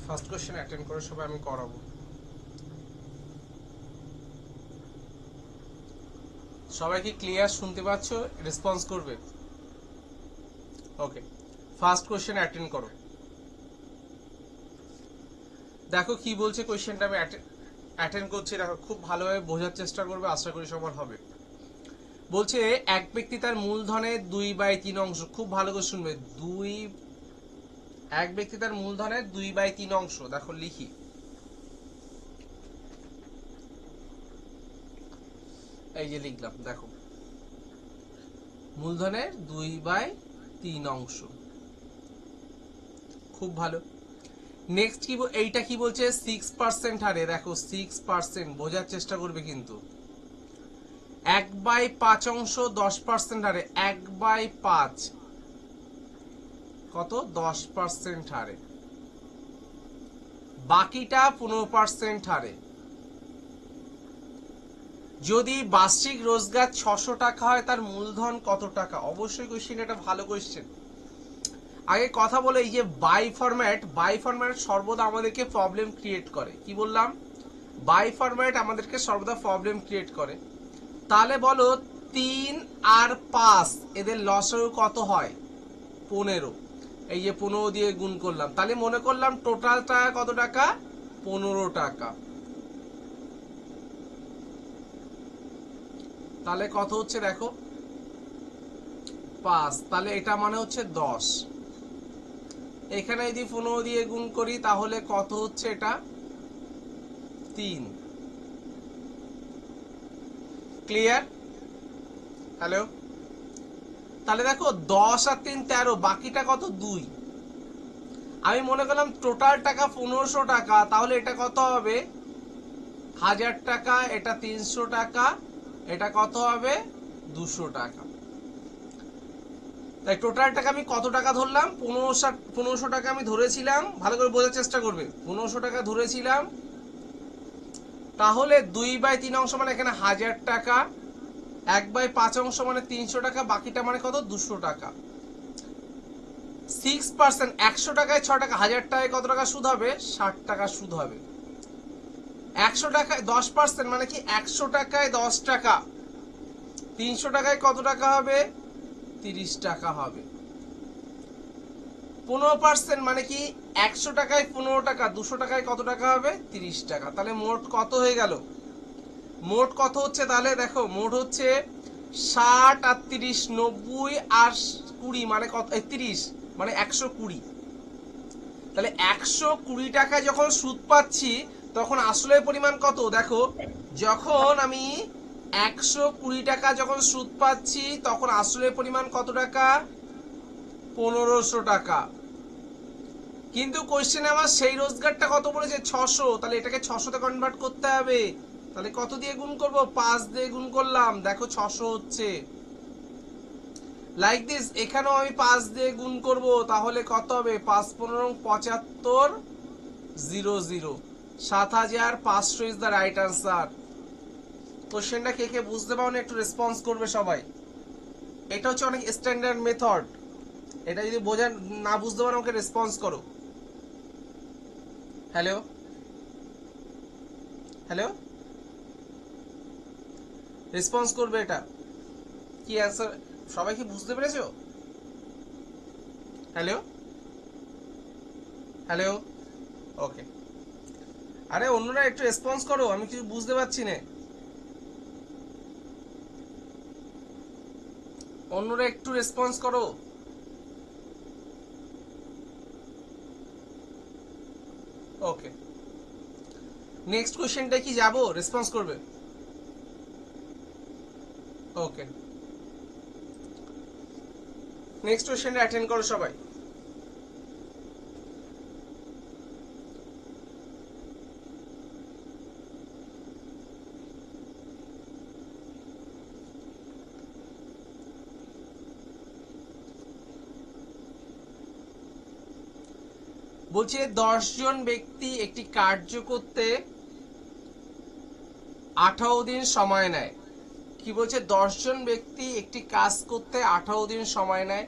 First question attend করে সবাই আমি করাবো। সবাই কি ক্লিয়ার শুনতে পাচ্ছ? রেসপন্স করবে। ওকে, ফার্স্ট কোশ্চেন অ্যাটেন্ড করো। দেখো কি বলছে কোশ্চেনটা, আমি অ্যাটেন্ড করছি। দেখো খুব ভালোভাবে বোঝার চেষ্টা করবে, আশা করি সবার হবে। বলছে এক ব্যক্তি তার মূলধনের 2/3 অংশ, খুব ভালো করে শুনবে, এক ব্যক্তি তার মূলধনের 2/3 অংশ, দেখো লিখি, এই যে লিখলাম, দেখো মূলধনের 2/3 অংশ, খুব ভালো। নেক্সট কি এইটা কি বলছে, 6% হারে, দেখো 6%, বোঝার চেষ্টা করবে কিন্তু। 1/5 অংশ 10% হারে, 1/5 কত, 10% হারে, বাকিটা 15% হারে। যদি বার্ষিক রোজগার 600 টাকা হয়, তার মূলধন কত টাকা? অবশ্যই কোশ্চেন, এটা ভালো কোশ্চেন। আগে কথা বলে, এই যে বাই ফরম্যাট সর্বদা আমাদেরকে প্রবলেম ক্রিয়েট করে। কি বললাম? বাই ফরম্যাট আমাদেরকে সর্বদা প্রবলেম ক্রিয়েট করে। তাহলে বলো 3 আর 5 এদের লসাগু কত হয়? 15। এই যে 15 দিয়ে গুণ করলাম, তাহলে মনে করলাম টোটাল টাকা কত টাকা? 15 টাকা। তাহলে কত হচ্ছে দেখো, 5, তাহলে এটা মানে হচ্ছে 10। এখানে যদি 15 দিয়ে গুণ করি তাহলে কত হচ্ছে? এটা 3। ক্লিয়ার? হ্যালো? তাহলে দেখো 10 আর 3 13, বাকিটা কত? 2। আমি মনে করলাম টোটাল টাকা 1500 টাকা, তাহলে এটা কত হবে? 1000 টাকা, এটা 300 টাকা, এটা কত হবে? 200 টাকা। তাই টোটাল টাকা আমি কত টাকা ধরলাম? 1500 টাকা আমি ধরেছিলাম, ভালো করে বোঝার চেষ্টা করবে। 1500 টাকা ধরেছিলাম, তাহলে 2/3 অংশ মানে এখানে 1000 টাকা, 1/5 অংশ মানে 300 টাকা, বাকিটা মানে কত? 200 টাকা। 6%, 100 টাকায় 6 টাকা, 1000 টাকায় কত টাকা সুদ হবে? 60 টাকা সুদ হবে। 100 টাকায় 10% মানে কি? 100 টাকায় 10 টাকা, 300 টাকায় কত টাকা হবে? 30 টাকা হবে। 15% মানে কি? 100 টাকায় 15 টাকা, 200 টাকায় কত টাকা হবে? 30 টাকা। তাহলে মোট কত হয়ে গেল? মোট কত হচ্ছে? তাহলে দেখো মোট হচ্ছে 60 আর 30, 90 আর 20 মানে কত? 30 মানে 120। তাহলে 120 টাকায় যখন সুদ পাচ্ছি, তখন আসলের পরিমাণ কত? দেখো, যখন আমি 120 টাকা যখন সুদ পাচ্ছি, তখন আসলের পরিমাণ কত টাকা? 1500 টাকা। কিন্তু কোশ্চেনে আমার সেই রোজগারটা কত বলেছে? 600। তাহলে এটাকে 600 তে কনভার্ট করতে হবে। তাহলে কত দিয়ে গুণ করব? 5 দিয়ে গুণ করলাম, দেখো 600 হচ্ছে। লাইক দিস, এখানেও আমি 5 দিয়ে গুণ করব, তাহলে কত হবে? 5 15 75 00, 7500 ইজ দ্য রাইট আনসার। কোশ্চেনটা কে কে বুঝতে পারো না একটু রেসপন্স করবে সবাই। এটা হচ্ছে অনেক স্ট্যান্ডার্ড মেথড। এটা যদি বোঝা না বুঝতে পারো আমাকে রেসপন্স করো। হ্যালো? হ্যালো? রেসপন্স করবে এটা। কি অ্যান্সার? সবাই কি বুঝতে পেরেছো? হ্যালো? হ্যালো? ওকে। আরে অন্যরা একটু রেসপন্স করো, আমি কিছু বুঝতে পারছি না। অন্যরা একটু রেসপন্স করো। ওকে, নেক্সট কোশ্চেনটা কি যাব? রেসপন্স করবে। ওকে, নেক্সট কোশ্চেনটা অ্যাটেন্ড করো সবাই। বলছে 10 জন ব্যক্তি একটি কার্য করতে 18 দিন সময় নেয়। কি বলছে? 10 জন ব্যক্তি একটি কাজ করতে 18 দিন সময় নেয়।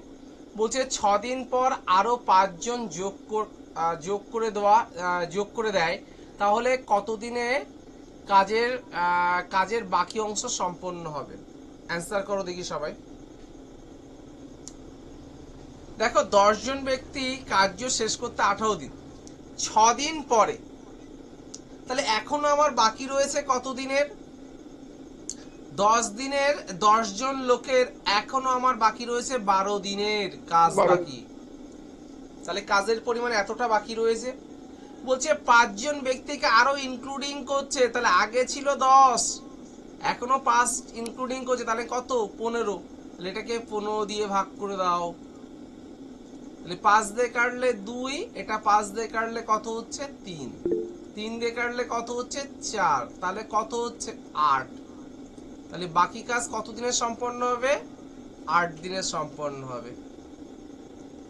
বলছে 6 দিন পর আরো 5 জন যোগ করে দেয়, তাহলে কতদিনে কাজের বাকি অংশ সম্পন্ন হবে? অ্যান্সার করো দেখি সবাই। দেখো 10 জন ব্যক্তি কার্য শেষ করতে 18 দিন, 6 দিন পরে, তাহলে এখনো আমার বাকি রয়েছে কত দিনের? 10 দিনের, 10 জন লোকের এখনো আমার বাকি রয়েছে 12 দিনের কাজ বাকি। তাহলে কাজের পরিমাণ এতটা বাকি রয়েছে। বলছে 5 জন ব্যক্তিকে আরো ইনক্লুডিং করছে, তাহলে আগে ছিল 10, এখনো 5 ইনক্লুডিং করছে, তাহলে কত? 15। তাহলে এটাকে 15 দিয়ে ভাগ করে দাও। তাহলে 5 দিয়ে কাটলে 2, এটা 5 দিয়ে কাটলে কত হচ্ছে? 3, 3 দিয়ে কাটলে কত হচ্ছে? 4, তাহলে কত হচ্ছে? 8। তাহলে বাকি কাজ কত দিনে সম্পন্ন হবে? 8 দিনে সম্পন্ন হবে।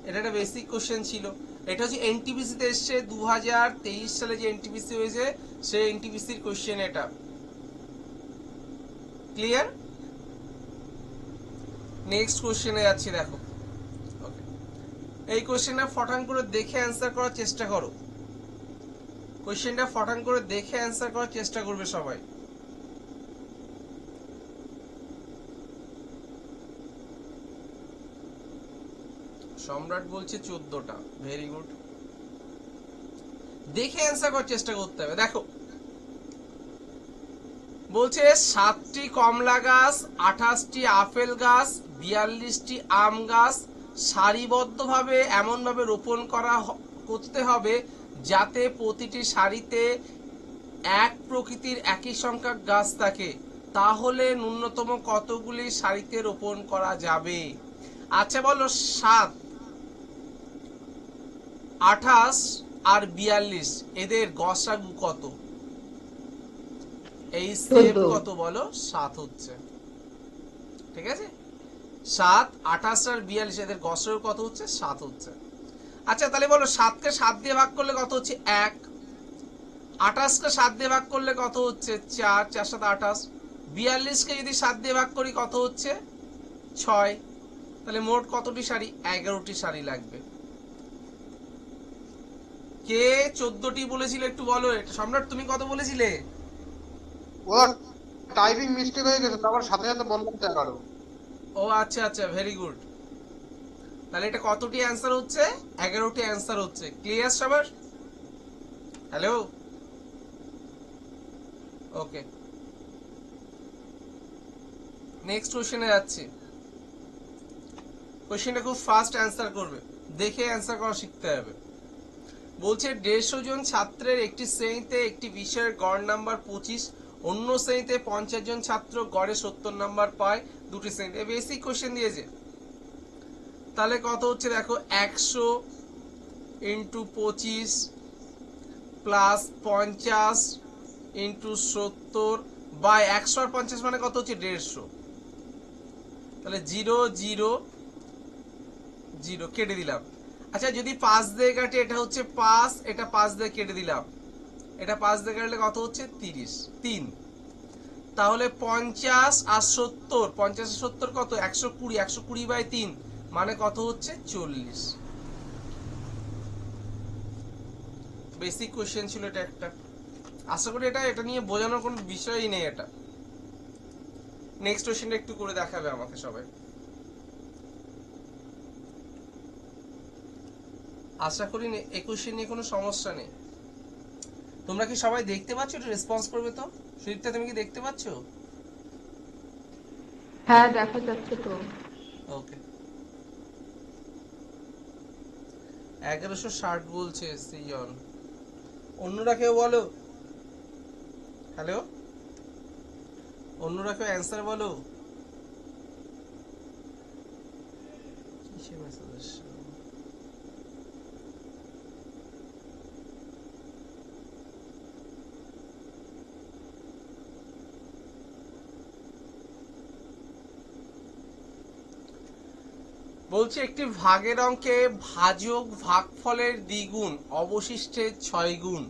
এটা একটা বেসিক কোশ্চেন ছিল। এটা হচ্ছে এনটিপিসি তে এসছে 2023 সালে, যে এনটিপিসি হয়েছে সেই এনটিপিসির কোশ্চেন এটা। ক্লিয়ার? নেক্সট কোশ্চেনে যাচ্ছি, দেখো। ওকে, এই কোশ্চেনটা ফটাং করে দেখে অ্যান্সার করার চেষ্টা করো। কোশ্চেনটা ফটাং করে দেখে অ্যান্সার করার চেষ্টা করবে সবাই। সম্রাট বলছে 14টা, ভেরি গুড। দেখে অ্যান্সার করার চেষ্টা করতে হবে। দেখো বলছে 7টি কমলা গাছ, 28টি আপেল গাছ, 42টি আম গাছ সারিবদ্ধভাবে এমনভাবে রোপণ করতে হবে যাতে প্রতিটি সারিতে এক প্রকৃতির একই সংখ্যক গাছ থাকে। তাহলে ন্যূনতম কতগুলি সারিতে রোপণ করা যাবে? আচ্ছা বলো, 7, 28 আর 42 এদের গসাগু কত? এই সেম কত বলো? 7 হচ্ছে। ঠিক আছে, 7, 28 আর 42 এদের গসাগু কত হচ্ছে? 7 হচ্ছে। আচ্ছা তাহলে বলো 7 কে 7 দিয়ে ভাগ করলে কত হচ্ছে? 1। 28 কে 7 দিয়ে ভাগ করলে কত হচ্ছে? 4, 4 7 28। 42 কে যদি 7 দিয়ে ভাগ করি কত হচ্ছে? 6। তাহলে মোট কতটি সারি? 11টি সারি লাগবে। কে 14টি বলেছিল একটু বলো। সম্রাট তুমি কত বলেছিলে? ওর টাইপিং মিস্টেক হয়ে গেছে, তারপর সাথে সাথে বললাম তো 11। ও আচ্ছা আচ্ছা, ভেরি গুড। তাহলে এটা কতটি অ্যান্সার হচ্ছে? 11টি অ্যান্সার হচ্ছে। ক্লিয়ার সবার? হ্যালো, ওকে, নেক্সট কোশ্চেনে যাচ্ছি। কোশ্চেনটা খুব ফাস্ট অ্যান্সার করবে, দেখে অ্যান্সার করা শিখতে হবে। বলছে 150 জন ছাত্রের একটি শ্রেণীতে একটি বিষয়ের গড় নাম্বার 25, অন্য শ্রেণীতে 50 জন ছাত্র গড়ে 70 নাম্বার পায় দুটি শ্রেণীতে। বেসিক কোশ্চেন দিয়েছে। তাহলে কত হচ্ছে দেখো, 100 ইন্টু 25 প্লাস 50 ইন্টু 70 বাই 100 আর 50 মানে কত হচ্ছে? 150। তাহলে 0 0 0 কেটে দিলাম। আচ্ছা যদি 5 দিয়ে কাটি, এটা হচ্ছে 5, এটা 5 দিয়ে কেটে দিলাম, এটা 5 দিয়ে কাটলে কত হচ্ছে? 30, 3। তাহলে 50 আর 70, 50 আর 70 কত? 120, 120 বাই 3 মানে কত হচ্ছে? 40। বেসিক কোশ্চেন ছিল এটা একটা। আশা করি এটা নিয়ে বোঝানোর কোনো বিষয়ই নেই এটা। নেক্সট কোশ্চেনটা একটু করে দেখাবে আমাকে সবাই। আশা করি এই কোশ্চেন নিয়ে কোনো সমস্যা নেই। তোমরা কি সবাই দেখতে পাচ্ছ? এটা রেসপন্স করবে তো। সুদীপ্তা তুমি কি দেখতে পাচ্ছ? হ্যাঁ দেখা যাচ্ছে তো। ওকে, 1160 বলছে সিজন। অন্যরা কেউ বলো। হ্যালো, অন্যরা কেউ অ্যান্সার বলো। কিসের মেসেজ আসছে? বলছে একটি ভাগের অঙ্কে ভাজক ভাগফলের দ্বিগুণ, অবশিষ্টের 6 গুণ।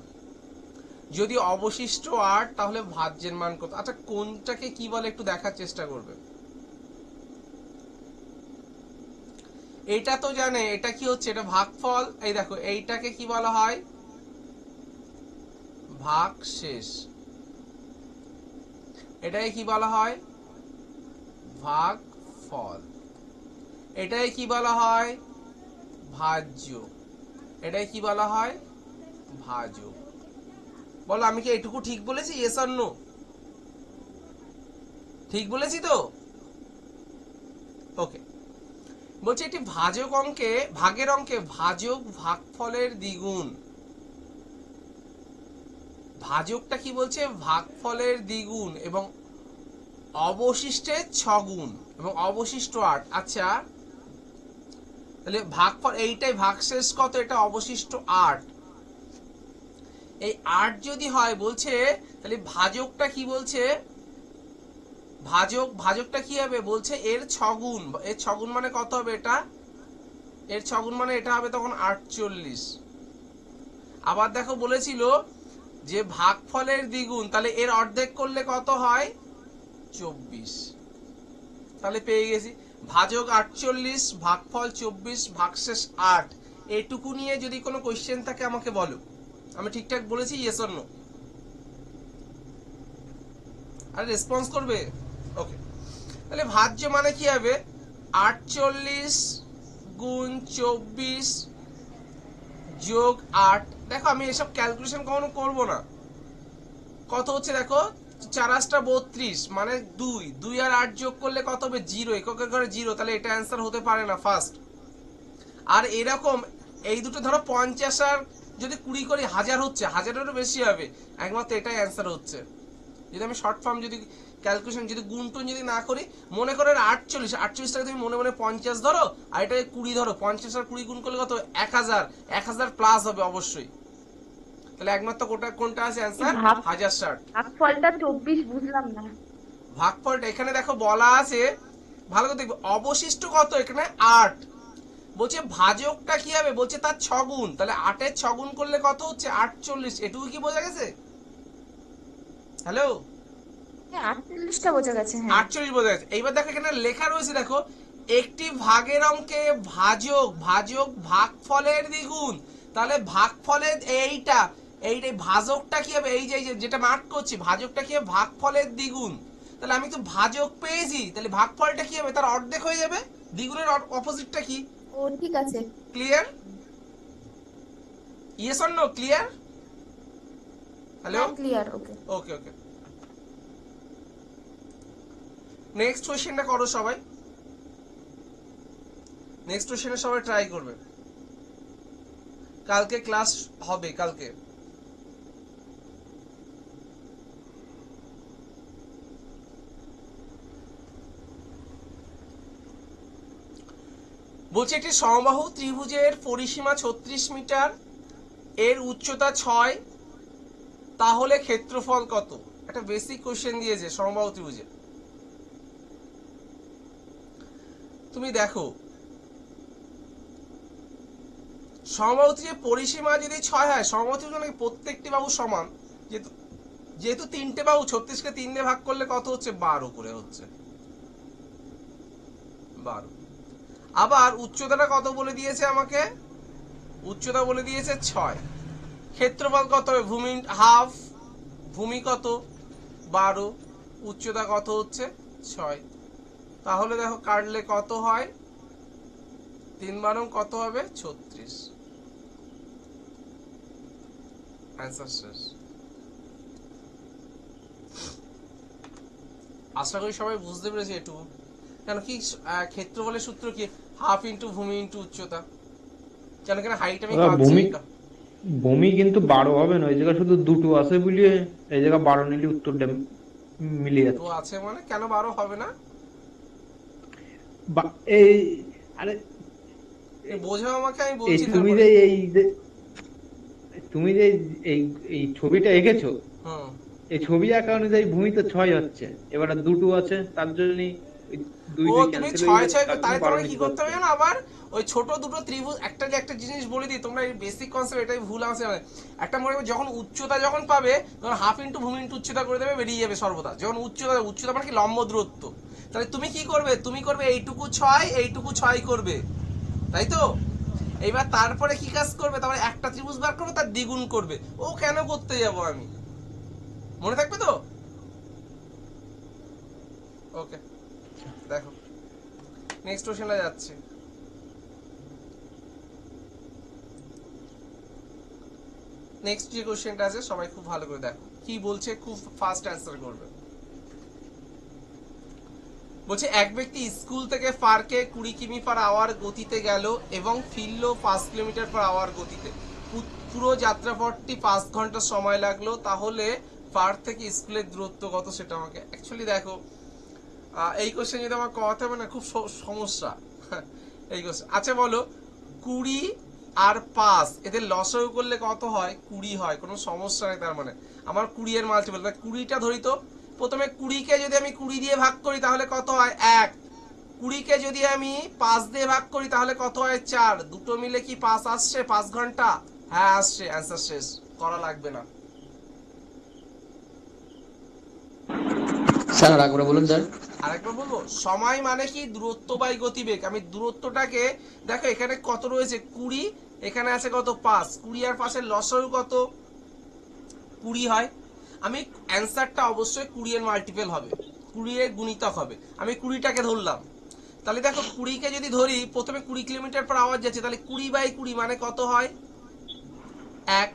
যদি অবশিষ্ট 8, তাহলে ভাজ্যের মান কত? আচ্ছা কোনটাকে কি বলে একটু দেখার চেষ্টা করবে। এটা তো জানে, এটা কি হচ্ছে, এটা ভাগফল। এই দেখো এইটাকে কি বলা হয়, ভাগশেষ। এটাকে কি বলা হয়, ভাগফল। এটাকে কি বলা হয়, ভাজ্য। এটাকে কি বলা হয়, ভাজক। বলো আমি কি এইটুকু ঠিক বলেছি, ইয়েস অর নো? ঠিক বলেছি তো? ওকে। বলছি একটি ভাজক অঙ্কে, ভাগের অঙ্কে ভাজক ভাগফলের দ্বিগুণ। ভাজকটা কি বলছে, ভাগফলের দ্বিগুণ এবং অবশিষ্টের 6 গুণ এবং অবশিষ্ট 8। আচ্ছা তাহলে ভাগফল এইটাই, ভাগশেষ কত, এটা অবশিষ্ট 8। এই 8 যদি হয় বলছে, তাহলে ভাজকটা কি বলছে, ভাজকটা কি হবে বলছে, এর 6 গুণ। এর 6 গুণ মানে কত হবে, এটা এর 6 গুণ মানে এটা হবে তখন 48। আবার দেখো বলেছিল যে ভাগফলের দ্বিগুণ, তাহলে এর অর্ধেক করলে কত হয়, 24। তাহলে পেয়ে গেছি ভাজক 48, ভাগফল 24, ভাগশেষ 8। এইটুকু নিয়ে যদি কোনো কোশ্চেন থাকে আমাকে বলো, আমি ঠিকঠাক বলেছি, ইয়েস অর নো? আর রেসপন্স করবে। ওকে, তাহলে ভাজ্য মানে কি হবে, 48 গুণ 24 যোগ 8। দেখো আমি এসব ক্যালকুলেশন কখনো করবো না। কত হচ্ছে দেখো, 4 32 মানে 2 আর 8 যোগ করলে কত হবে, 0। এককের ঘরে 0, তাহলে এটা অ্যান্সার হতে পারে না ফার্স্ট। আর এরকম এই দুটো ধরো 50 আর যদি 20 করি 1000 হচ্ছে, 1000এরও বেশি হবে, একমাত্র এটাই অ্যান্সার হচ্ছে। যদি আমি শর্ট ফর্ম যদি ক্যালকুলেশন যদি গুণটুন যদি না করি, মনে করো 48টাকে তুমি মনে মনে 50 ধরো, আর এটাকে 20 ধরো, 50 আর 20 গুণ করলে কত, 1000 প্লাস হবে অবশ্যই। তাহলে একমাত্র কোনটা আছে অ্যান্সার, 1060। ভাগফলটা 24 বুঝলাম না। ভাগফলটা এখানে দেখো বলা আছে, ভালো করে দেখবে, অবশিষ্ট কত এখানে 8। বলছে ভাজকটা কি হবে, বলছে তার 6 গুণ, তাহলে 8 এর 6 গুণ করলে কত হচ্ছে, 48। এটুকু কি বোঝা গেছে? হ্যালো, হ্যাঁ 48টা বোঝা গেছে, হ্যাঁ। 48 বোঝা গেছে। এইবার দেখো এখানে লেখা রয়েছে, দেখো একটি ভাগের অঙ্কে ভাজক ভাগফলের দ্বিগুণ। তাহলে ভাগফলের এইটাই ভাজকটা কি হবে, এই যে যেটা মার্ক করছি, ভাজকটা কি হবে, ভাগফলের দ্বিগুণ। তাহলে আমি তো ভাজক পেয়েছি, তাহলে ভাগফলটা কি হবে, তার অর্ধেক হয়ে যাবে। দ্বিগুণের অপোজিটটা কি, ও ঠিক আছে। Clear? Yes or no, clear? Hello, হ্যাঁ clear, okay. Okay okay. Next কোশ্চেনটা করো সবাই, নেক্সট কোশ্চেনে সবাই ট্রাই করবে। কালকে ক্লাস হবে, কালকে। বলছে একটি সমবাহু ত্রিভুজের পরিসীমা 36 মিটার, এর উচ্চতা 6, তাহলে ক্ষেত্রফল কত? একটা বেসিক কোশ্চেন দিয়েছে সমবাহু ত্রিভুজের। তুমি দেখো সমবাহু ত্রিভুজের পরিসীমা যদি 6 হয়, সমবাহু ত্রিভুজ প্রত্যেকটি বাহু সমান, যেহেতু যেহেতু 3টে বাহু, 36কে 3 দিয়ে ভাগ করলে কত হচ্ছে, 12 করে হচ্ছে, 12। আবার উচ্চতাটা কত বলে দিয়েছে আমাকে, উচ্চতা বলে দিয়েছে 6। ক্ষেত্রফল কত হবে, ভূমি হাফ, ভূমি কত 12, উচ্চতা কত হচ্ছে 6। তাহলে দেখো কাটলে কত হয়, 3 বারং কত হবে, 36। অ্যান্সার শেষ। আশা করি সবাই বুঝতে পেরেছে একটু। কেন কি ক্ষেত্রফলের সূত্র কি, হাফ ইন্টু ভূমি ইন্টু উচ্চতা। কেন কেন হাইট আমি পাচ্ছি, ভূমি কিন্তু 12 হবে না, ওই জায়গায় শুধু দুটো আছে বলিয়ে এই জায়গা 12 নিলে উত্তরটা মিলে দুটো যাচ্ছে। আছে মানে কেন 12 হবে না, এই আরে বোঝাও আমাকে, আমি এই বলছি তুমি তারপরে। যে তুমি যে এই এই ছবিটা এঁকেছো, হুম, এই ছবি আঁকা অনুযায়ী ভূমি তো 6 হচ্ছে, এবারে দুটো আছে তার জন্য দুই ও দুই তুমি ক্যান্সেল হয়ে 6 যাচ্ছে, 6 তার জন্য তাহলে 12 তোমরা কি নিতে করতে হবে পারছে। জানো, আবার ওই ছোট দুটো ত্রিভুজ, একটা জিনিস বলে দিই, তোমরা এই বেসিক কনসেপ্ট এটাই ভুল আছে। একটা মনে করবে যখন উচ্চতা যখন পাবে, তখন হাফ ইন্টু ভূমি ইন্টু উচ্চতা করে দেবে, বেরিয়ে যাবে সর্বদা। যখন উচ্চতা মানে কি, লম্ব দূরত্ব। তাহলে তুমি কি করবে, তুমি করবে এইটুকু 6 করবে, তাই তো? এইবার তারপরে কি কাজ করবে, তারপরে একটা ত্রিভুজ বার করবে, তার দ্বিগুণ করবে। ও কেন করতে যাব আমি, মনে থাকবে তো? ওকে, দেখো নেক্সট কোশ্চেনে যাচ্ছে। নেক্সট যে কোশ্চেনটা আছে সবাই খুব ভালো করে দেখো কি বলছে, খুব ফাস্ট অ্যান্সার করবে। বলছে এক ব্যক্তি স্কুল থেকে পার্কে 20 কিমি পার আওয়ার গতিতে গেল এবং ফিরল 5 কিলোমিটার পার আওয়ার গতিতে। পুরো যাত্রাপথটি 5 ঘন্টা সময় লাগলো, তাহলে পার্ক থেকে স্কুলের দূরত্ব কত সেটা আমাকে অ্যাকচুয়ালি দেখো। এই কোশ্চেন যদি আমার করাতে হবে না, খুব সমস্যা এই কোশ্চেন। আচ্ছা বলো, 20 আর 5 এদের লসাগু করলে কত হয়? 20 হয়, কোনো সমস্যা নেই। তার মানে আমার 20 এর মাল্টিপল, 20টা ধরি তো। প্রথমে 20কে যদি আমি 20 দিয়ে ভাগ করি তাহলে কত হয়? 1। 20কে যদি আমি 5 দিয়ে ভাগ করি তাহলে কত হয়? 4। দুটো মিলে কি 5 আসছে? 5 ঘন্টা? হ্যাঁ আসছে, অ্যান্সার শেষ, করা লাগবে না। স্যার আরেকবার বলুন স্যার। আরেকবার বলবো, সময় মানে কি? দূরত্ব বাই গতিবেগ। আমি দূরত্বটাকে দেখো, এখানে কত রয়েছে? 20, এখানে আছে কত? 5। 20 আর 5 এর লসাগু কত? 20 হয়। আমি অ্যান্সারটা অবশ্যই 20 এর মাল্টিপল হবে, 20 এর গুণিতক হবে। আমি 20টাকে ধরলাম, তাহলে দেখো 20কে যদি ধরি, প্রথমে 20 কিলোমিটার পার আওয়ার যাচ্ছে, তাহলে 20 বাই 20 মানে কত হয়? 1।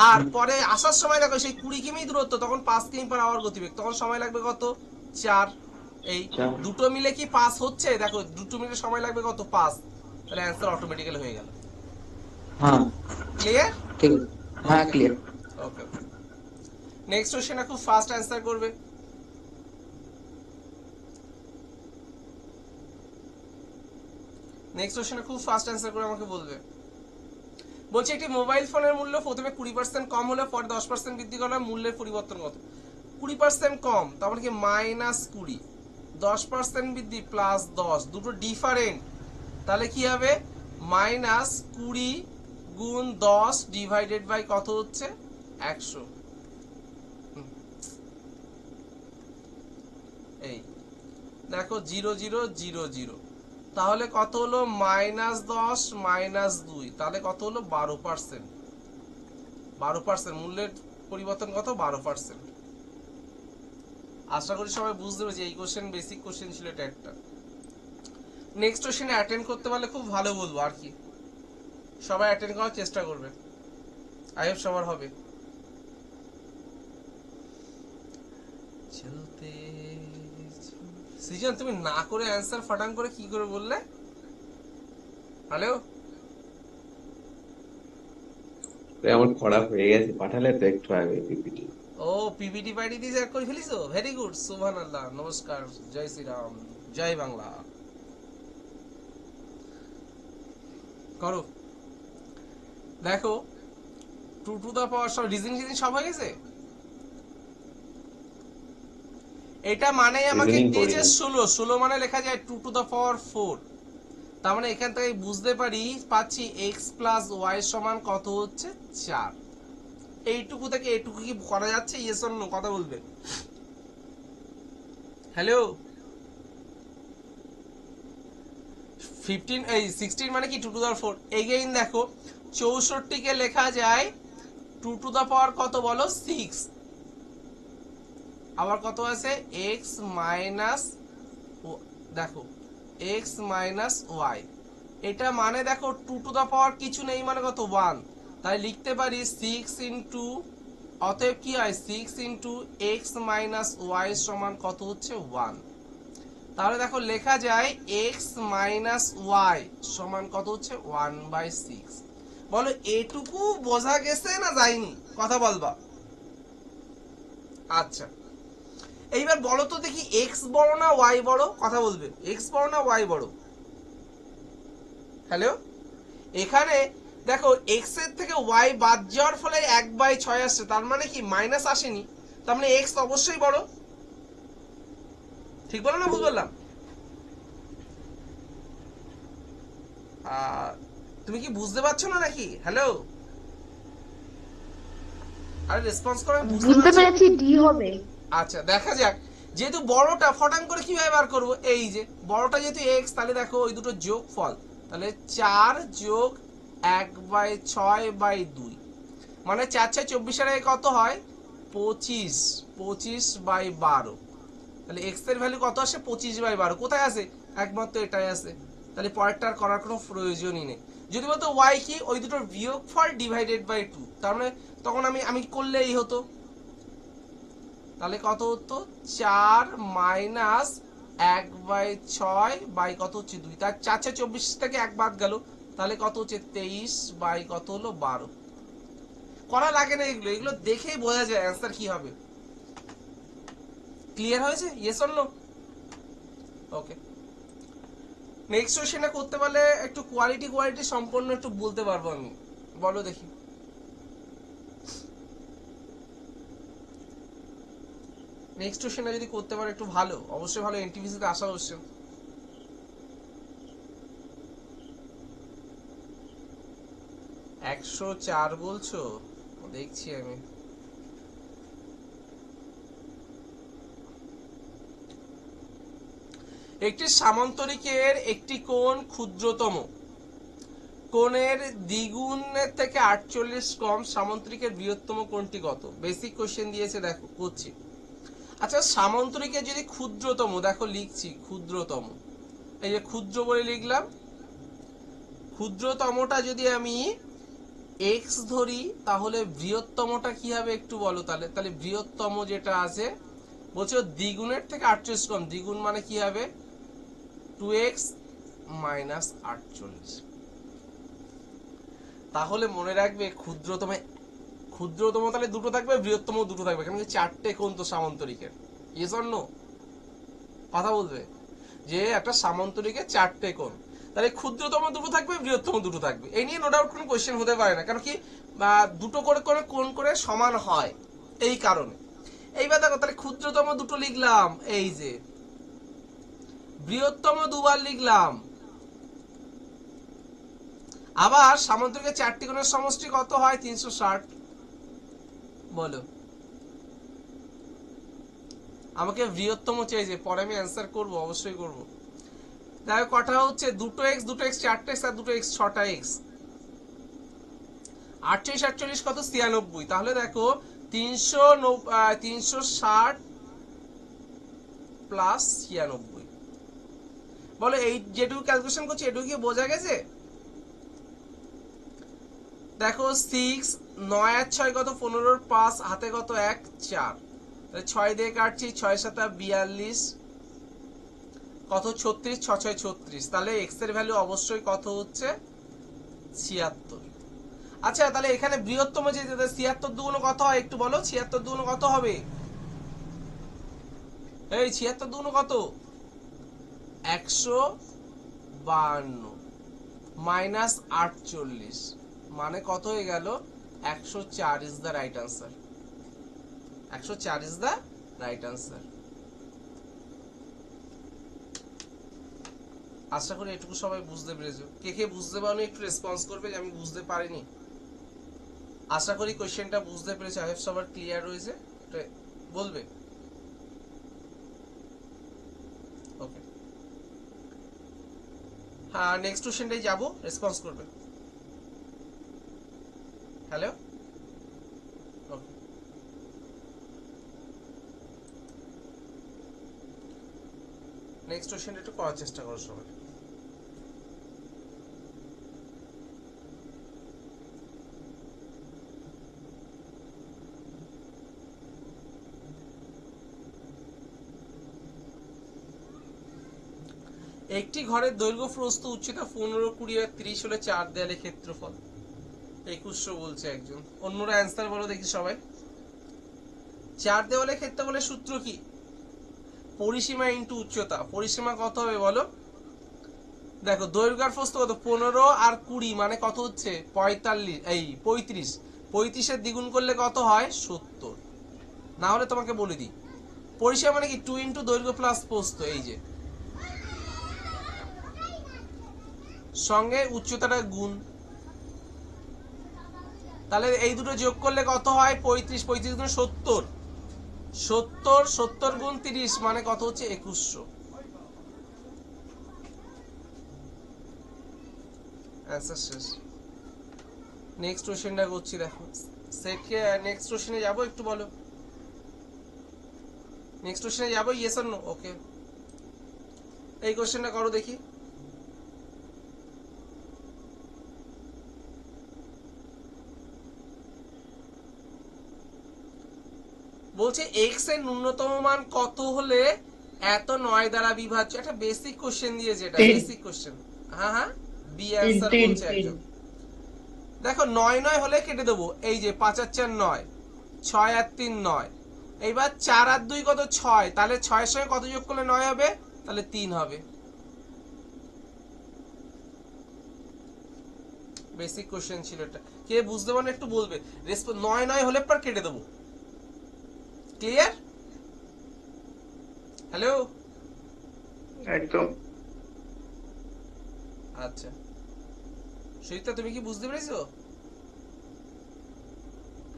আর পরে আসার সময় দেখো সেই 20 কিমি দূরত্ব, তখন 5 কিমি পার আওয়ার গতিবেগ, তখন সময় লাগবে কত? 4। এই দুটো মিলে কি 5 হচ্ছে? দেখো দুটো মিলে সময় লাগবে কত? 5। তাহলে অ্যান্সার অটোমেটিক্যালি হয়ে গেল। হ্যাঁ ক্লিয়ার? ঠিক আছে। হ্যাঁ ক্লিয়ার। ওকে, নেক্সট কোশ্চেনটা খুব ফাস্ট অ্যান্সার করবে। নেক্সট কোশ্চেনে খুব ফাস্ট অ্যান্সার করে আমাকে বলবে। বলছে একটি মোবাইল ফোনের মূল্য প্রথমে 20% কম হলে পরে 10% বৃদ্ধি করা মূল্যের পরিবর্তন কত? 20% কম, তার মানে কি -20, 10% বৃদ্ধি +10, দুটো ডিফারেন্ট। তাহলে কি হবে? -20 গুণ 10 ডিভাইডেড বাই কত হচ্ছে? 100। এই দেখো 0 0 0 0, তাহলে কত হলো? -10 -2, তাহলে কত হলো? 12%। 12% মূল্যের পরিবর্তন কত? 12%। আশা করি সবাই বুঝতে পেরেছি। এই কোশ্চেন বেসিক কোশ্চেন ছিল এটা একটা। নেক্সট কোশ্চেনে অ্যাটেন্ড করতে পারলে খুব ভালো বলবো আর কি। সবাই অ্যাটেন্ড করার চেষ্টা করবে, আই হোপ সবার হবে। চলতে সিজন, তুমি না করে অ্যান্সার ফাটাং করে কি করে বললে? হ্যালো, আমার করা হয়ে গেছে, পাঠালে তো একটু আগে পিপিটি। ও পিপিটি পাইডি দিয়ে শেয়ার করে ফেলিছো, ভেরি গুড, সুবহানাল্লাহ, নমস্কার, জয় শ্রীরাম, জয় বাংলা। করো, দেখো 2 টু দা পাওয়ার, সব রিজনিং সব হয়ে গেছে। এটা মানে আমাকে Reasoning দিয়েছে করিনি। 16, 16 মানে লেখা যায় 2 টু দা পাওয়ার 4। তার মানে এখান থেকে বুঝতে পাচ্ছি x প্লাস y সমান কত হচ্ছে? 4। এইটুকু থেকে এইটুকু কি করা যাচ্ছে? ইয়েস অর নো, কথা বলবে। হ্যালো, 15 এই 16 মানে কি? 2 টু দা 4। এগেইন দেখো 64 কে লেখা যায় 2 টু দা পাওয়ার কত বলো? 6। আবার কত আছে? x মাইনাস, দেখো x মাইনাস y। এটা মানে দেখো 2 টু দা পাওয়ার কিছু নেই মানে কত? 1। তাই লিখতে পারি 6 ইন্টু, অতএব কি হয়? 6 ইন্টু x মাইনাস y সমান কত হচ্ছে? 1। তাহলে দেখো লেখা যায় x মাইনাস y সমান কত হচ্ছে? 1/6। বলো এটুকু বোঝা গেছে না যায়নি? কথা বলবা। আচ্ছা, এইবার বলো তো দেখি x বড় না y বড়? কথা বলবে। x বড় না y বড়? হ্যালো, এখানে দেখো x এর থেকে y বাদ যাওয়ার ফলে 1/6 আসছে, তার মানে কি মাইনাস আসেনি, তার মানে x অবশ্যই বড়। ঠিক বললাম না ভুল বললাম? তুমি কি বুঝতে পারছো না নাকি? হ্যালো, আরে রেসপন্স করো, আমি বুঝতে বুঝতে পারছি। পেরেছি ডি হবে। আচ্ছা দেখা যাক, যেহেতু বড়টা ফটাং করে কিভাবে বার করব? এই যে বড়টা যেহেতু x, তাহলে দেখো ওই দুটো যোগফল, তাহলে 4+1/6/2 মানে 4×6 = 24 এর আগে কত হয় 25, 25/12। তাহলে x এর ভ্যালু কত আসে 25/12। কোথায় আছে একমাত্র এটাই আছে। তাহলে পরেরটার করার কোনো প্রয়োজনই নেই। যদি বলতো y কি ওই দুটোর বিয়োগফল ডিভাইডেড বাই 2, তার মানে তখন আমি করলেই হতো। তাহলে কত হতো 4 - 1/6 বাই কত হচ্ছে 2, তার 4×6 = 24 থেকে 1 বাদ গেল, তাহলে কত হচ্ছে 23 বাই কত হলো 12। করা লাগে না এগুলো, এগুলো দেখেই বোঝা যায় অ্যান্সার কি হবে। ক্লিয়ার হয়েছে? Yes or no? Okay, next কোশ্চেনটা করতে পারলে একটু কোয়ালিটি সম্পন্ন একটু বলতে পারবো আমি। বলো দেখি। নেক্সট কোশ্চেনটা যদি করতে পারে একটু ভালো, অবশ্যই ভালো, এনটিভিসিতে আসা কোশ্চেন। একশো 4 বলছো, দেখছি আমি। একটি সামান্তরিকের একটি কোণ ক্ষুদ্রতম কোণের দ্বিগুণের থেকে 48 কম, সামান্তরিকের বৃহত্তম কোণটি কত? বেসিক কোশ্চেন দিয়েছে, দেখো করছি। আচ্ছা, সামান্তরিকের যদি ক্ষুদ্রতম, দেখো লিখছি ক্ষুদ্রতম, এই যে ক্ষুদ্র বলে লিখলাম। ক্ষুদ্রতমটা যদি আমি x ধরি তাহলে বৃহত্তমটা কি হবে একটু বলো। তাহলে বৃহত্তম যেটা আছে বলছো দ্বিগুণের থেকে 48 কম, দ্বিগুণ মানে কি হবে 2x - 48। তাহলে মনে রাখবে ক্ষুদ্রতম তাহলে দুটো থাকবে, বৃহত্তম দুটো থাকবে, কারণ 4টে কোণ তো সামান্তরিকের। Yes or no? কথা বলবে যে একটা সামান্তরিকের 4টে কোণ, তাহলে ক্ষুদ্রতম দুটো থাকবে, বৃহত্তম দুটো থাকবে। এই নিয়ে নো ডাউট কোনো কোশ্চেন হতে পারে না, কারণ কি দুটো করে করে কোণ করে সমান হয়, এই কারণে। এইবার দেখো, তাহলে ক্ষুদ্রতম দুটো লিখলাম, এই যে বৃহত্তম দুবার লিখলাম। আবার সামান্তরিকের 4টি কোণের সমষ্টি কত হয় 360। বলো, আমাকে বৃহত্তম চাইছে, পরে আমি অ্যান্সার করব, অবশ্যই করব। দেখো কটা হচ্ছে, দুটো x 4টা x আর দুটো x 6টা x। 48 48 কত 96। তাহলে দেখো 360 প্লাস 96। বলো এই যেটুকু ক্যালকুলেশন করছি এটুকু কি বোঝা গেছে? দেখো 6 9 আর 6 কত 15, 5 হাতে কত 1 4, তাহলে 6 দিয়ে কাটছি, 6 7 42 কত 36, 6 6 36। তাহলে x এর ভ্যালু অবশ্যই কত হচ্ছে 76। আচ্ছা, তাহলে এখানে বৃহত্তম যে 76 দুগুণ কত হয় একটু বলো, 76 দুগুণ কত হবে? এই 76 দুগুণ কত 152 মাইনাস 48 মানে কত হয়ে গেল 104 is the right answer. 104 is the right answer. আশা করি এটুকু সবাই বুঝতে পেরেছো। কে কে বুঝতে পারোনি একটু রেসপন্স করবে যে আমি বুঝতে পারিনি। আশা করি কোশ্চেনটা বুঝতে পেরেছো, আই হোপ সবার ক্লিয়ার হয়েছে, বলবে। ওকে, হ্যাঁ নেক্সট কোশ্চেনটাই যাবো, রেসপন্স করবে। হ্যালো, ওকে, নেক্সট কোশ্চেনটা একটু করার চেষ্টা করো সবাই। একটি ঘরের দৈর্ঘ্য প্রস্থ উচ্চতা 15 20 আর 30 হলে 4 দেয়ালে ক্ষেত্রফল 2100 বলছে একজন। অন্যরা অ্যান্সার বলো দেখি সবাই। 4 দেওয়ালে ক্ষেত্রফলের সূত্র কি? পরিসীমা ইনটু উচ্চতা। পরিসীমা কত হবে বলো? দেখো দৈর্ঘ্য আর প্রস্থ কত 15 আর 20 মানে কত হচ্ছে 45, এই 35। 35 এর দ্বিগুণ করলে কত হয় 70। না হলে তোমাকে বলে দিই, পরিসীমা মানে কি 2 ইনটু দৈর্ঘ্য প্লাস প্রস্থ, এই যে সঙ্গে উচ্চতাটা গুণ। তাহলে এই দুটো যোগ করলে কত হয় 35, 35 গুণ 70, 70 70 গুণ 30 মানে কত হচ্ছে 2100। অ্যান্সার শেষ। নেক্সট কোশ্চেনটা করছি, দেখো সেটকে নেক্সট কোশ্চেনে যাবো, একটু বলো নেক্সট কোশ্চেনে যাবো, ইয়েস অর নো? ওকে, এই কোশ্চেনটা করো দেখি। বলছে এক্স এর ন্যূনতম মান কত হলে এত 9 দ্বারা বিভাজ্য? একটা বেসিক কোশ্চেন দিয়েছে, এটা বেসিক কোশ্চেন। হ্যাঁ হ্যাঁ, বি অ্যান্সার বলছে একজন। দেখো 9 9 হলে কেটে দেবো, এই যে 5 আর 4 9, 6 আর 3 9, এইবার 4 আর 2 কত? 6, তাহলে 6 এর সঙ্গে কত যোগ করলে 9 হবে? তাহলে 3 হবে। বেসিক কোশ্চেন ছিল এটা, কে বুঝতে পারেন একটু বলবে। 9 9 হলে পর কেটে দেবো। ক্লিয়ার? হ্যালো, একদম। আচ্ছা সুজিতা, তুমি কি বুঝতে পেরেছো?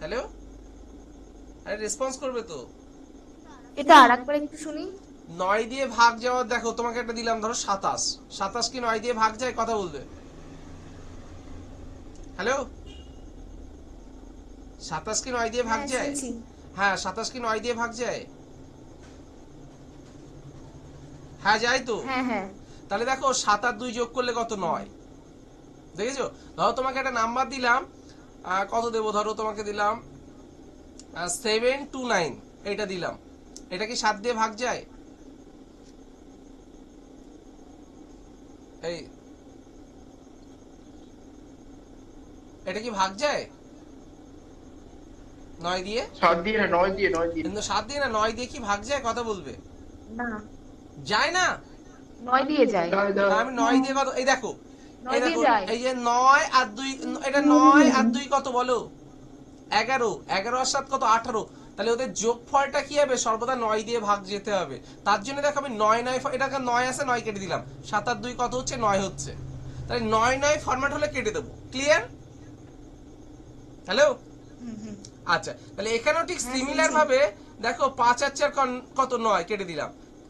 হ্যালো, আরে রেসপন্স করবে তো। এটা আরেকবার একটু শুনি। 9 দিয়ে ভাগ যাওয়ার, দেখো তোমাকে একটা দিলাম, ধরো 27, 27 কি 9 দিয়ে ভাগ যায়? কথা বলবে। হ্যালো, 27 কি 9 দিয়ে ভাগ হ্যাঁ, যায়? শুনছি। হ্যাঁ, 27 কি 9 দিয়ে ভাগ যায়? হ্যাঁ যায় তো। হ্যাঁ হ্যাঁ। তাহলে দেখো 7 আর 2 যোগ করলে কত? 9। দেখেছো? ধরো তোমাকে একটা নাম্বার দিলাম, কত দেবো? ধরো তোমাকে দিলাম 729, এটা দিলাম, এটা কি 7 দিয়ে ভাগ যায়? এই এটা কি ভাগ যায় 9 দিয়ে? 7 দিয়ে না, 9 দিয়ে, 9 দিয়ে। কিন্তু 7 দিয়ে না, 9 দিয়ে কি ভাগ যায়? কথা বলবে। না, যায় না? 9 দিয়ে যায়। আমি 9 দিয়ে কত, এই দেখো, 9 এই দিয়ে দেখো, যায়। এই যে 9 আর 2, এটা 9 আর 2 কত বলো? 11, 11 আর 7 কত? 18। তাহলে ওদের যোগফলটা কি হবে? সর্বদা 9 দিয়ে ভাগ যেতে হবে। তার জন্য দেখো আমি 9 9, এটাকে 9 আছে, 9 কেটে দিলাম, 7 আর 2 কত হচ্ছে? 9 হচ্ছে। তাহলে 9 9 ফরম্যাট হলে কেটে দেবো। ক্লিয়ার? হ্যালো, আচ্ছা তাহলে এখানেও ঠিক সিমিলার ভাবে দেখো 5 আর 4 কত? 9, কেটে দিলাম,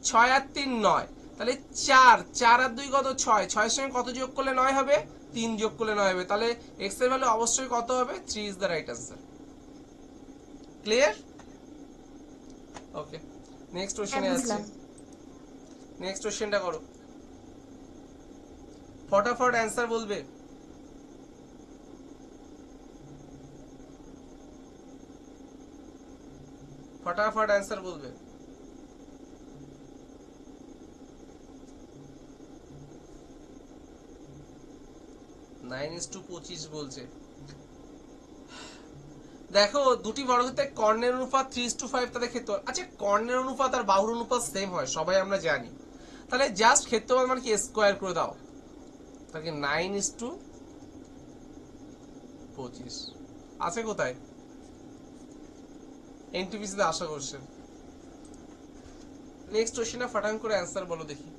6 আর 3 9, তাহলে 4 4 আর 2 কত? 6, 6 এর সঙ্গে কত যোগ করলে 9 হবে? 3 যোগ করলে 9 হবে। তাহলে x এর ভ্যালু অবশ্যই কত হবে? 3 is the right answer. Clear? Okay, next কোশ্চেনে হ্যাঁ, আসছে। বুঝলাম। নেক্সট কোশ্চেনটা করো, ফটাফট অ্যান্সার বলবে। ফটাফট অ্যান্সার বলবে। নাইন ইস টু 25 বলছে। দেখো দুটি বর্গক্ষেত্রে কর্ণের অনুপাত 3:5 তাদের ক্ষেত্রফল। আচ্ছা, কর্ণের অনুপাত আর বাহুর অনুপাত সেম হয়, সবাই আমরা জানি। তাহলে জাস্ট ক্ষেত্রফল মানে কি স্কোয়ার করে দাও, তাহলে 9:25 আছে কোথায়? এনটিপিসি তে আশা করছেন। নেক্সট কোশ্চেনটা ফটাং করে অ্যান্সার বলো দেখি,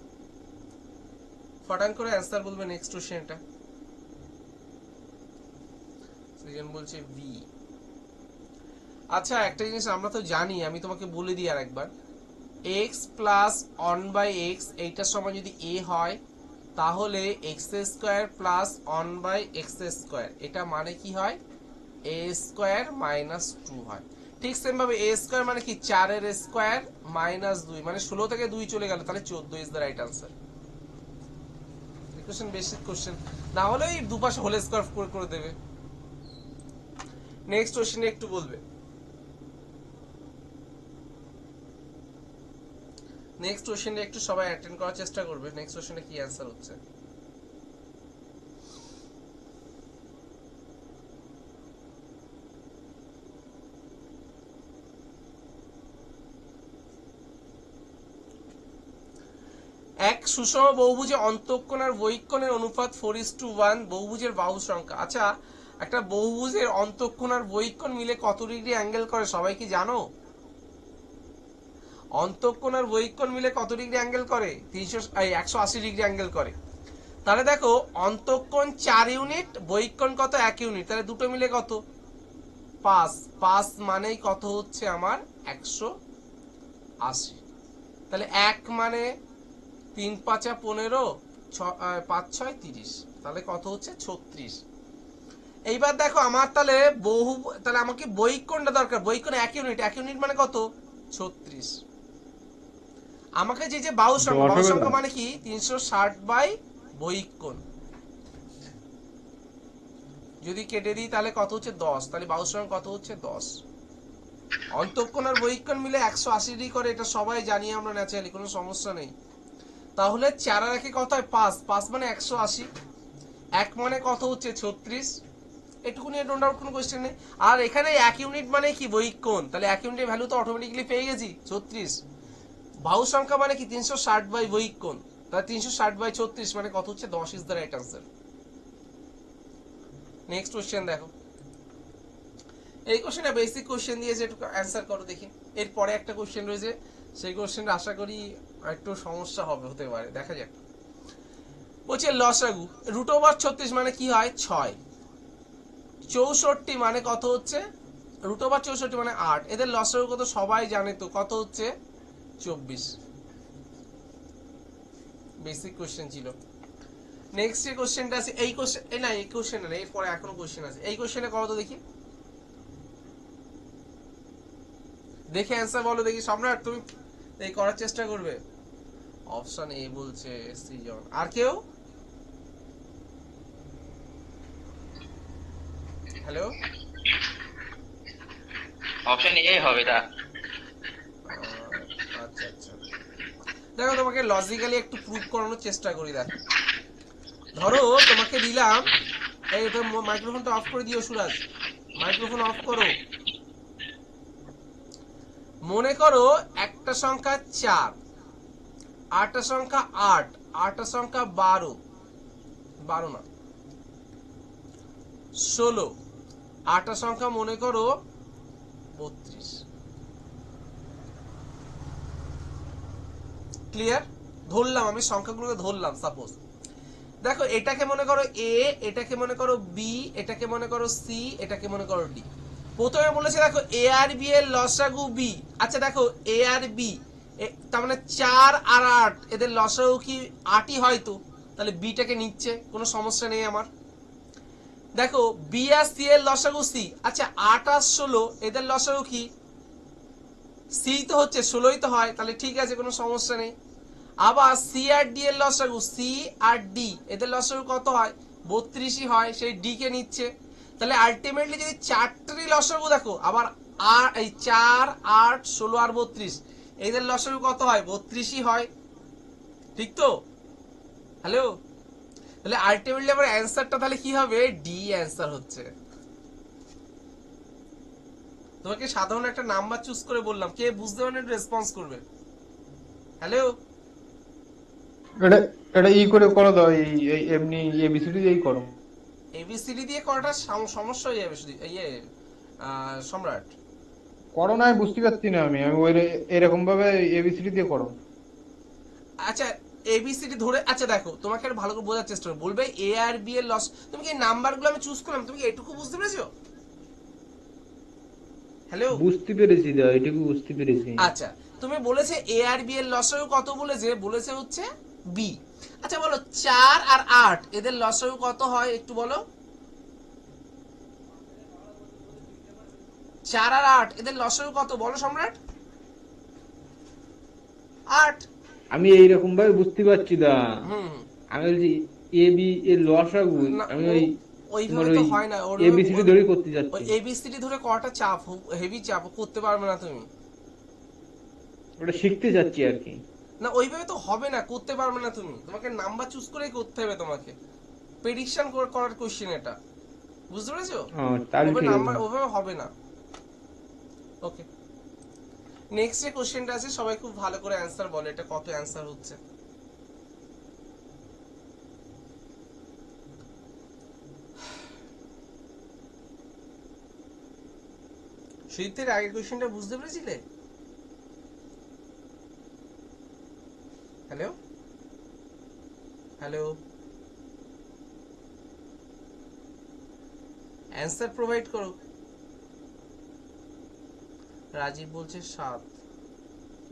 ফটাং করে অ্যান্সার বলবে নেক্সট কোশ্চেনটা। সেকেন্ড বলছে বি। আচ্ছা একটা জিনিস আমরা তো জানি, আমি তোমাকে বলে দিই আর একবার, x প্লাস 1/x এইটার সময় যদি a হয় তাহলে x² প্লাস 1/x², এটা মানে কি হয়? a² মাইনাস 2 হয়। ঠিক সেম ভাবে a² মানে কি? 4 এর স্কোয়ার মাইনাস 2, মানে 16 থেকে 2 চলে গেল, তাহলে 14 is the right answer. Question basic question, না হলে এই দুপাশে হোল স্কোয়ার করে দেবে। নেক্সট কোশ্চেনে একটু বলবে, নেক্সট কোশ্চেনটা একটু সবাই অ্যাটেন্ড করার চেষ্টা করবে। নেক্সট কোশ্চেনে কি অ্যান্সার হচ্ছে? এক সুষম বহুভুজে অন্তঃকোণ আর বহিঃকোণের অনুপাত 4:1, বহুভুজের বাহু সংখ্যা। আচ্ছা, একটা বহুভুজের অন্তঃকোণ আর বহিঃকোণ মিলে কত ডিগ্রি অ্যাঙ্গেল করে সবাই কি জানো? অন্তঃকোণ আর বহিঃকোণ মিলে কত ডিগ্রি অ্যাঙ্গেল করে? 180 ডিগ্রি অ্যাঙ্গেল করে। তাহলে দেখো অন্তঃকোণ 4 ইউনিট, বহিঃকোণ কত? 1 ইউনিট, তাহলে দুটো মিলে কত? 5, 5 মানেই কত হচ্ছে আমার? 180। তাহলে 1 মানে 3 5 15, 5 6 30, তাহলে কত হচ্ছে 36। এইবার দেখো আমার তাহলে তাহলে আমাকে বহিক কোণটা দরকার, বহিক কোণ 1 ইউনিট, 1 ইউনিট মানে কত 36। আমাকে যে বাহু সংখ্যা, 10 বাহু হবে সংখ্যা না? মানে কি 360 বাই বহিক কোণ, যদি কেটে দিই তাহলে কত হচ্ছে 10, তাহলে বাহু সংখ্যা কত হচ্ছে 10। অন্তঃকোণ আর বহিক কোণ মিলে 180 ডিগ্রি করে, এটা সবাই জানি আমরা ন্যাচারালি, কোনো সমস্যা নেই। তাহলে 4 আর 1 কত হয় 5, 5 মানে 180, 1 মানে কত হচ্ছে 36। এটুকু নিয়ে ডোন্ট আউট, কোনো কোশ্চেন নেই। আর এখানে 1 ইউনিট মানে কি বহিক কোণ, তাহলে 1 ইউনিটের ভ্যালু তো অটোমেটিক্যালি পেয়ে গেছি 36। বাহু সংখ্যা মানে কি 360 বাই বহিক কোণ, তাহলে 360 বাই 36 মানে কত হচ্ছে 10 is the right answer. Next question দেখো, এই কোশ্চেনটা বেসিক কোশ্চেন দিয়েছে, একটু অ্যান্সার করো দেখি। এরপরে একটা কোশ্চেন রয়েছে, সেই কোশ্চেনটা আশা করি একটু সমস্যা হবে, হতে পারে, দেখা যাক। বলছে লসাগু √36 মানে কি হয় 6, 64 মানে কত হচ্ছে √64 মানে 8, এদের লসাগু কত সবাই জানে তো, কত হচ্ছে 24। বেসিক কোশ্চেন ছিল। নেক্সট যে কোশ্চেনটা আছে, এই কোশ্চেন না, এই কোশ্চেন না, এরপরে এখনো কোশ্চেন আছে, এই কোশ্চেনে করো তো দেখি, দেখে অ্যান্সার বলো দেখি। সম্রাট তুমি এই করার চেষ্টা করবে। অপশন এ বলছে সৃজন, আর কেউ? হ্যালো, অপশন এ হবে তা। আচ্ছা আচ্ছা, দেখো তোমাকে লজিক্যালি একটু প্রুভ করানোর চেষ্টা করি। দেখো ধরো তোমাকে দিলাম, এই তো মাইক্রোফোনটা অফ করে দিও সুরাজ, মাইক্রোফোন অফ করো। মনে করো একটা সংখ্যা 4, আটটা সংখ্যা 8, আটটা সংখ্যা 12, 12 না 16, আটটা সংখ্যা মনে করো 32। ক্লিয়ার? ধরলাম, আমি সংখ্যাগুলোকে ধরলাম। সাপোজ দেখো এটাকে মনে করো এ, এটাকে মনে করো বি, এটাকে মনে করো সি, এটাকে মনে করো ডি। প্রথমে বলেছে দেখো এ আর বি এর লসাগু বি। আচ্ছা দেখো এ আর বি, তার মানে 4 আর 8, এদের লসাগু কি 8ই হয় তো, তাহলে বিটাকে নিচ্ছে, কোনো সমস্যা নেই আমার। দেখো বি আর সি এর লসাগু সি, আচ্ছা 8 আর 16, এদের লসাগু কি সি তো হচ্ছে, 16ই তো হয়, তাহলে ঠিক আছে, কোনো সমস্যা নেই। আবার সি আর ডি এর লসাগু, সি আর ডি এদের লসাগু কত হয় 32ই হয়, সেই ডি কে নিচ্ছে। তাহলে আলটিমেটলি যদি চারটারই লসাগু দেখো, আবার আর এই 4 8 16 আর 32 এদের লসাগু কত হয় 32ই হয়, ঠিক তো? হ্যালো, তাহলে আলটিমেটলি আমার অ্যান্সারটা তাহলে কি হবে, ডি অ্যান্সার হচ্ছে। তোমাকে সাধারণ একটা নাম্বার চুজ করে বললাম, কে বুঝতে পারেন একটু রেসপন্স করবে। হ্যালো, এটা এটা করে করো দাও, এমনি এবিসিডি দিয়েই করো। এবিসিডি দিয়ে করাটা সমস্যা হয়ে যাবে শুধু ইয়ে সম্রাট। করো না, আমি বুঝতে পারছি না, আমি আমি ওই এরকম ভাবে এবিসিডি দিয়ে করো। আচ্ছা এবিসিডি ধরে, আচ্ছা দেখো তোমাকে একটা ভালো করে বোঝার চেষ্টা করো, বলবে এ আর বি এর লস, তুমি কি নাম্বারগুলো আমি চুজ করলাম, তুমি কি এটুকু বুঝতে পেরেছো? হ্যালো, বুঝতে পেরেছি দা, এটুকু বুঝতে পেরেছি। আচ্ছা তুমি বলেছে এ আর বি এর লসাগু কত, বলেছে বলেছে হচ্ছে বি। আচ্ছা বলো 4 আর 8 এদের লসাগু কত হয় একটু বলো। 4 আর 8 এদের লসাগু কত বলো সম্রাট? 8। আমি এইরকম ভাবে বুঝতে পারছি দা। হুম, আমি বলছি এ বি এর লসাগু, না আমি ওই তোমার ওইভাবে তো ওই হয় না, এবিসিডি ধরেই করতে ওই যাচ্ছি। এবিসিডি ধরে কটা চাপ, হেভি চাপ করতে পারবে না তুমি, ওটা শিখতে যাচ্ছি আর কি। না ওইভাবে তো হবে না, করতে পারবে না তুমি, তোমাকে নাম্বার চুজ করেই করতে হবে, তোমাকে প্রেডিকশন করার কোশ্চেন এটা, বুঝতে পেরেছো? তাহলে ওভাবে ঠিক আছে। নাম্বার ওভাবে হবে না। ওকে, নেক্সট যে কোশ্চেনটা আছে সবাই খুব ভালো করে অ্যান্সার বলে, এটা কত অ্যান্সার হচ্ছে। শীতের আগের কোশ্চেনটা বুঝতে পেরেছিলে? হ্যালো হ্যালো, অ্যান্সার প্রোভাইড করো। রাজীব বলছে 7,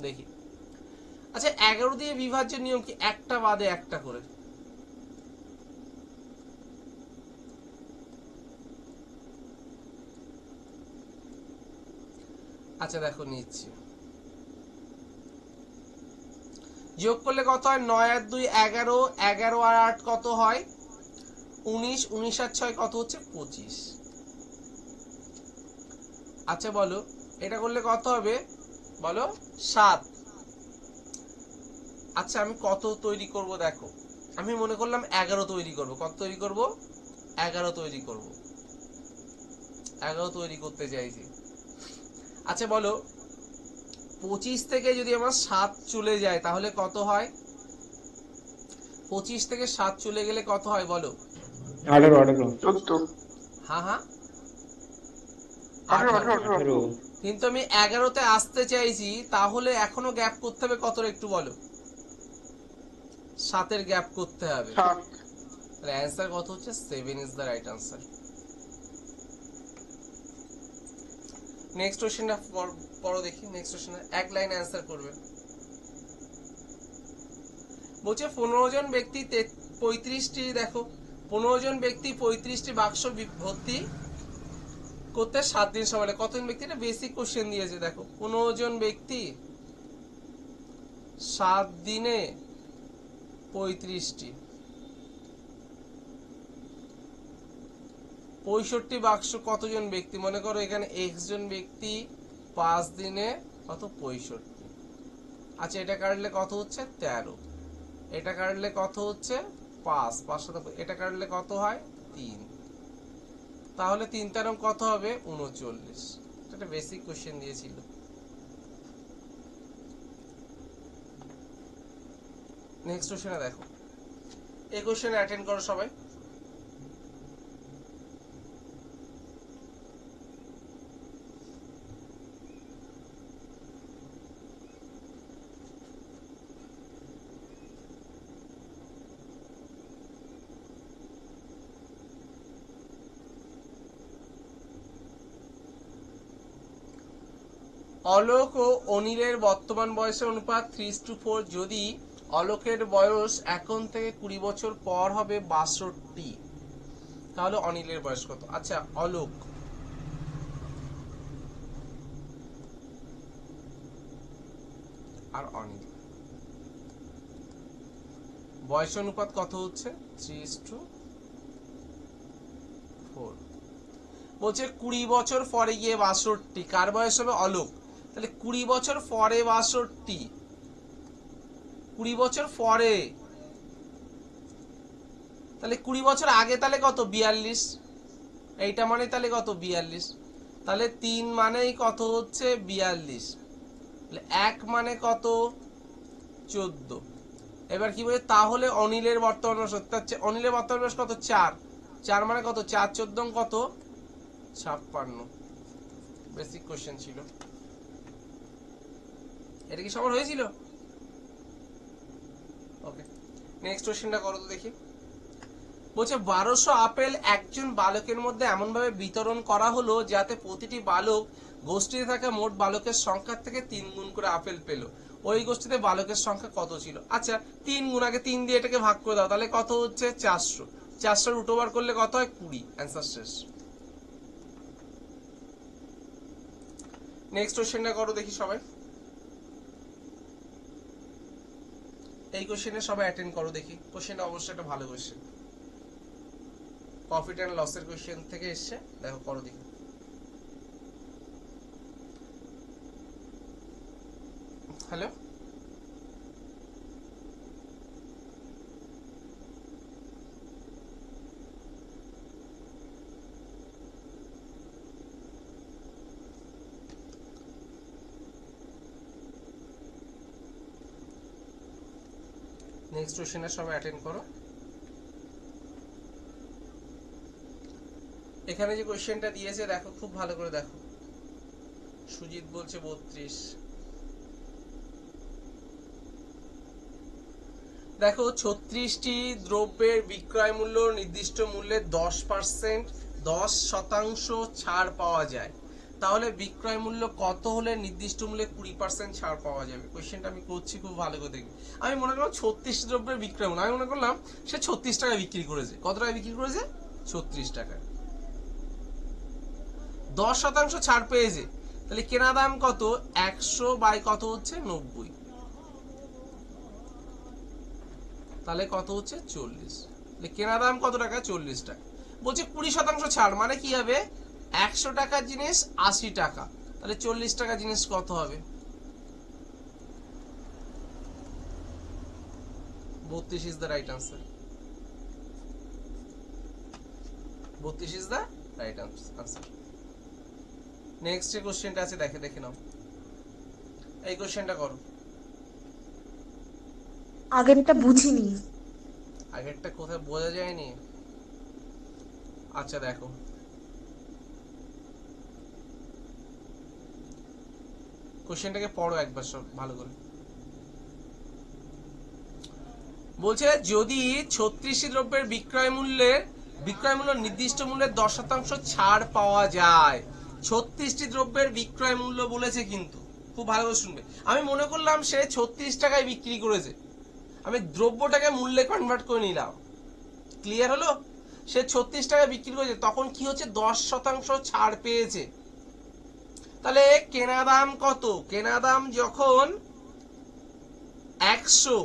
দেখি। আচ্ছা 11 দিয়ে বিভাজ্যের নিয়ম কি, একটা বাদে একটা করে, আচ্ছা দেখো নিচ্ছি, যোগ করলে কত হয়? 9 আর 2 11, 11 আর 8 কত হয়? 19, 19 আর 6 কত হচ্ছে? 25। আচ্ছা বলো এটা করলে কত হবে? বলো 7। আচ্ছা আমি কত তৈরি করব? দেখো আমি মনে করলাম 11 তৈরি করব। কত তৈরি করব? 11 তৈরি করব। 11 তৈরি করতে চাইছি। আচ্ছা বলো 25 থেকে যদি আমার 7 চলে যায় তাহলে কত হয়? 25 থেকে 7 চলে গেলে কত হয় বলো? 18 18 14, হ্যাঁ হ্যাঁ 18, 18। 18, 18, কিন্তু আমি 11তে আসতে চাইছি, তাহলে এখনো গ্যাপ করতে হবে কত একটু বলো? 7 গ্যাপ করতে হবে। 7, তাহলে অ্যান্সার কত হচ্ছে? 7 is the right answer. Next কোশ্চেনটা পড়ো দেখি। নেক্সট কোশ্চেন এক লাইন অ্যান্সার করবে। বলছে 15 জন ব্যক্তি 35টি, দেখো 15 জন ব্যক্তি 35টি বাক্স ভর্তি করতে 7 দিন সময় লাগে। কতজন ব্যক্তি? এটা বেসিক কোশ্চেন দিয়েছে। দেখো 15 জন ব্যক্তি 7 দিনে 35টি, 65 বাক্স কতজন ব্যক্তি? মনে করো এখানে x জন ব্যক্তি 5 দিনে কত? 65। আচ্ছা এটা কাটলে কত হচ্ছে? 13। এটা কাটলে কত হচ্ছে? 5, 5 সাথে এটা কাটলে কত হয়? 3। তাহলে 3 তেরো কত হবে? 39। এটা বেসিক কোশ্চেন দিয়েছিল। নেক্সট কোশ্চেনে দেখো, এই কোশ্চেনে অ্যাটেন্ড করো সবাই। অলোক ও অনিলের বর্তমান বয়সের অনুপাত 3:4। যদি অলোকের বয়স এখন থেকে 20 বছর পর হবে 62, তাহলে অনিলের বয়স কত? আচ্ছা অলোক আর অনিল বয়স অনুপাত কত হচ্ছে? 3:4। বলছে 20 বছর পরে গিয়ে 62, কার বয়স হবে? অলোক। তাহলে 20 বছর পরে 62, 20 বছর পরে, তাহলে 20 বছর আগে তাহলে কত? 42। এইটা মানে তাহলে কত? 42। তাহলে 3 মানেই কত হচ্ছে? 42। তাহলে 1 মানে কত? 14। এবার কি বলে? তাহলে অনিলের বর্তমান বয়স হচ্ছে, অনিলের বর্তমান বয়স কত? 4। 4 মানে কত? 4 14 কত? 56। বেসিক কোশ্চেন ছিল। এটা কি সবার হয়েছিল? ওকে নেক্সট কোশ্চেনটা করো তো দেখি। বলছে 1200 আপেল একজন বালকের মধ্যে এমন ভাবে বিতরণ করা হলো যাতে প্রতিটি বালক গোষ্ঠীতে থাকা মোট বালকের সংখ্যার থেকে 3 গুণ করে আপেল পেল। ওই গোষ্ঠীতে বালকের সংখ্যা কত ছিল? আচ্ছা 3 গুণ, আগে 3 দিয়ে এটাকে ভাগ করে দাও, তাহলে কত হচ্ছে? 400। 400 রুট ওভার করলে কত হয়? 20। অ্যান্সার শেষ। নেক্সট কোশ্চেনটা করো দেখি সবাই। এই কোশ্চেনে সবাই অ্যাটেন্ড করো দেখি। কোশ্চেনটা অবশ্যই একটা ভালো কোশ্চেন, প্রফিট এন্ড লসের কোশ্চেন থেকে এসছে। দেখো করো দেখি। হ্যালো নেক্সট কোশ্চেনে সবাই অ্যাটেন্ড করো। এখানে যে কোশ্চেনটা দিয়েছে দেখো, খুব ভালো করে দেখো। সুজিত বলছে 32। দেখো 36টি দ্রব্যের বিক্রয় মূল্য নির্দিষ্ট মূল্যের 10% ছাড় পাওয়া যায়, তাহলে বিক্রয় মূল্য কত হলে নির্দিষ্ট মূল্যে 20% ছাড় পাওয়া যাবে? কোশ্চেনটা আমি করছি, খুব ভালো করে দেখবে। আমি মনে করলাম 36 দ্রব্যের বিক্রয় মূল্য, আমি মনে করলাম সে 36 টাকা বিক্রি করেছে। কত টাকা বিক্রি করেছে? 36 টাকা। 10% ছাড় পেয়েছে, তাহলে কেনা দাম কত, 100 বাই কত হচ্ছে 90, তাহলে কত হচ্ছে 40। তাহলে কেনা দাম কত টাকা, 40 টাকা। বলছে 20% ছাড়, মানে কি হবে, 100 টাকার জিনিস 80 টাকা, তাহলে 40 টাকা জিনিস কত হবে, 32 is the right answer. 32 is the right answer. Next যে কোশ্চেনটা আছে দেখে নাও, এই কোশ্চেনটা করো। আগেরটা বুঝিনি। আগেরটা কোথায় বোঝা যায়নি? আচ্ছা দেখো, কোশ্চেনটাকে পড়ো একবার সব ভালো করে। বলছে যদি 36টি দ্রব্যের বিক্রয় মূল্য নির্দিষ্ট মূল্যের 10% ছাড় পাওয়া যায়। 36টি দ্রব্যের বিক্রয় মূল্য বলেছে, কিন্তু খুব ভালো করে শুনবে। আমি মনে করলাম সে 36 টাকায় বিক্রি করেছে, আমি দ্রব্যটাকে মূল্যে কনভার্ট করে নিলাম। ক্লিয়ার হলো? সে 36 টাকায় বিক্রি করেছে, তখন কি হচ্ছে, 10% ছাড় পেয়েছে। তাহলে কেনা দাম কত, কেনা দাম যখন 100,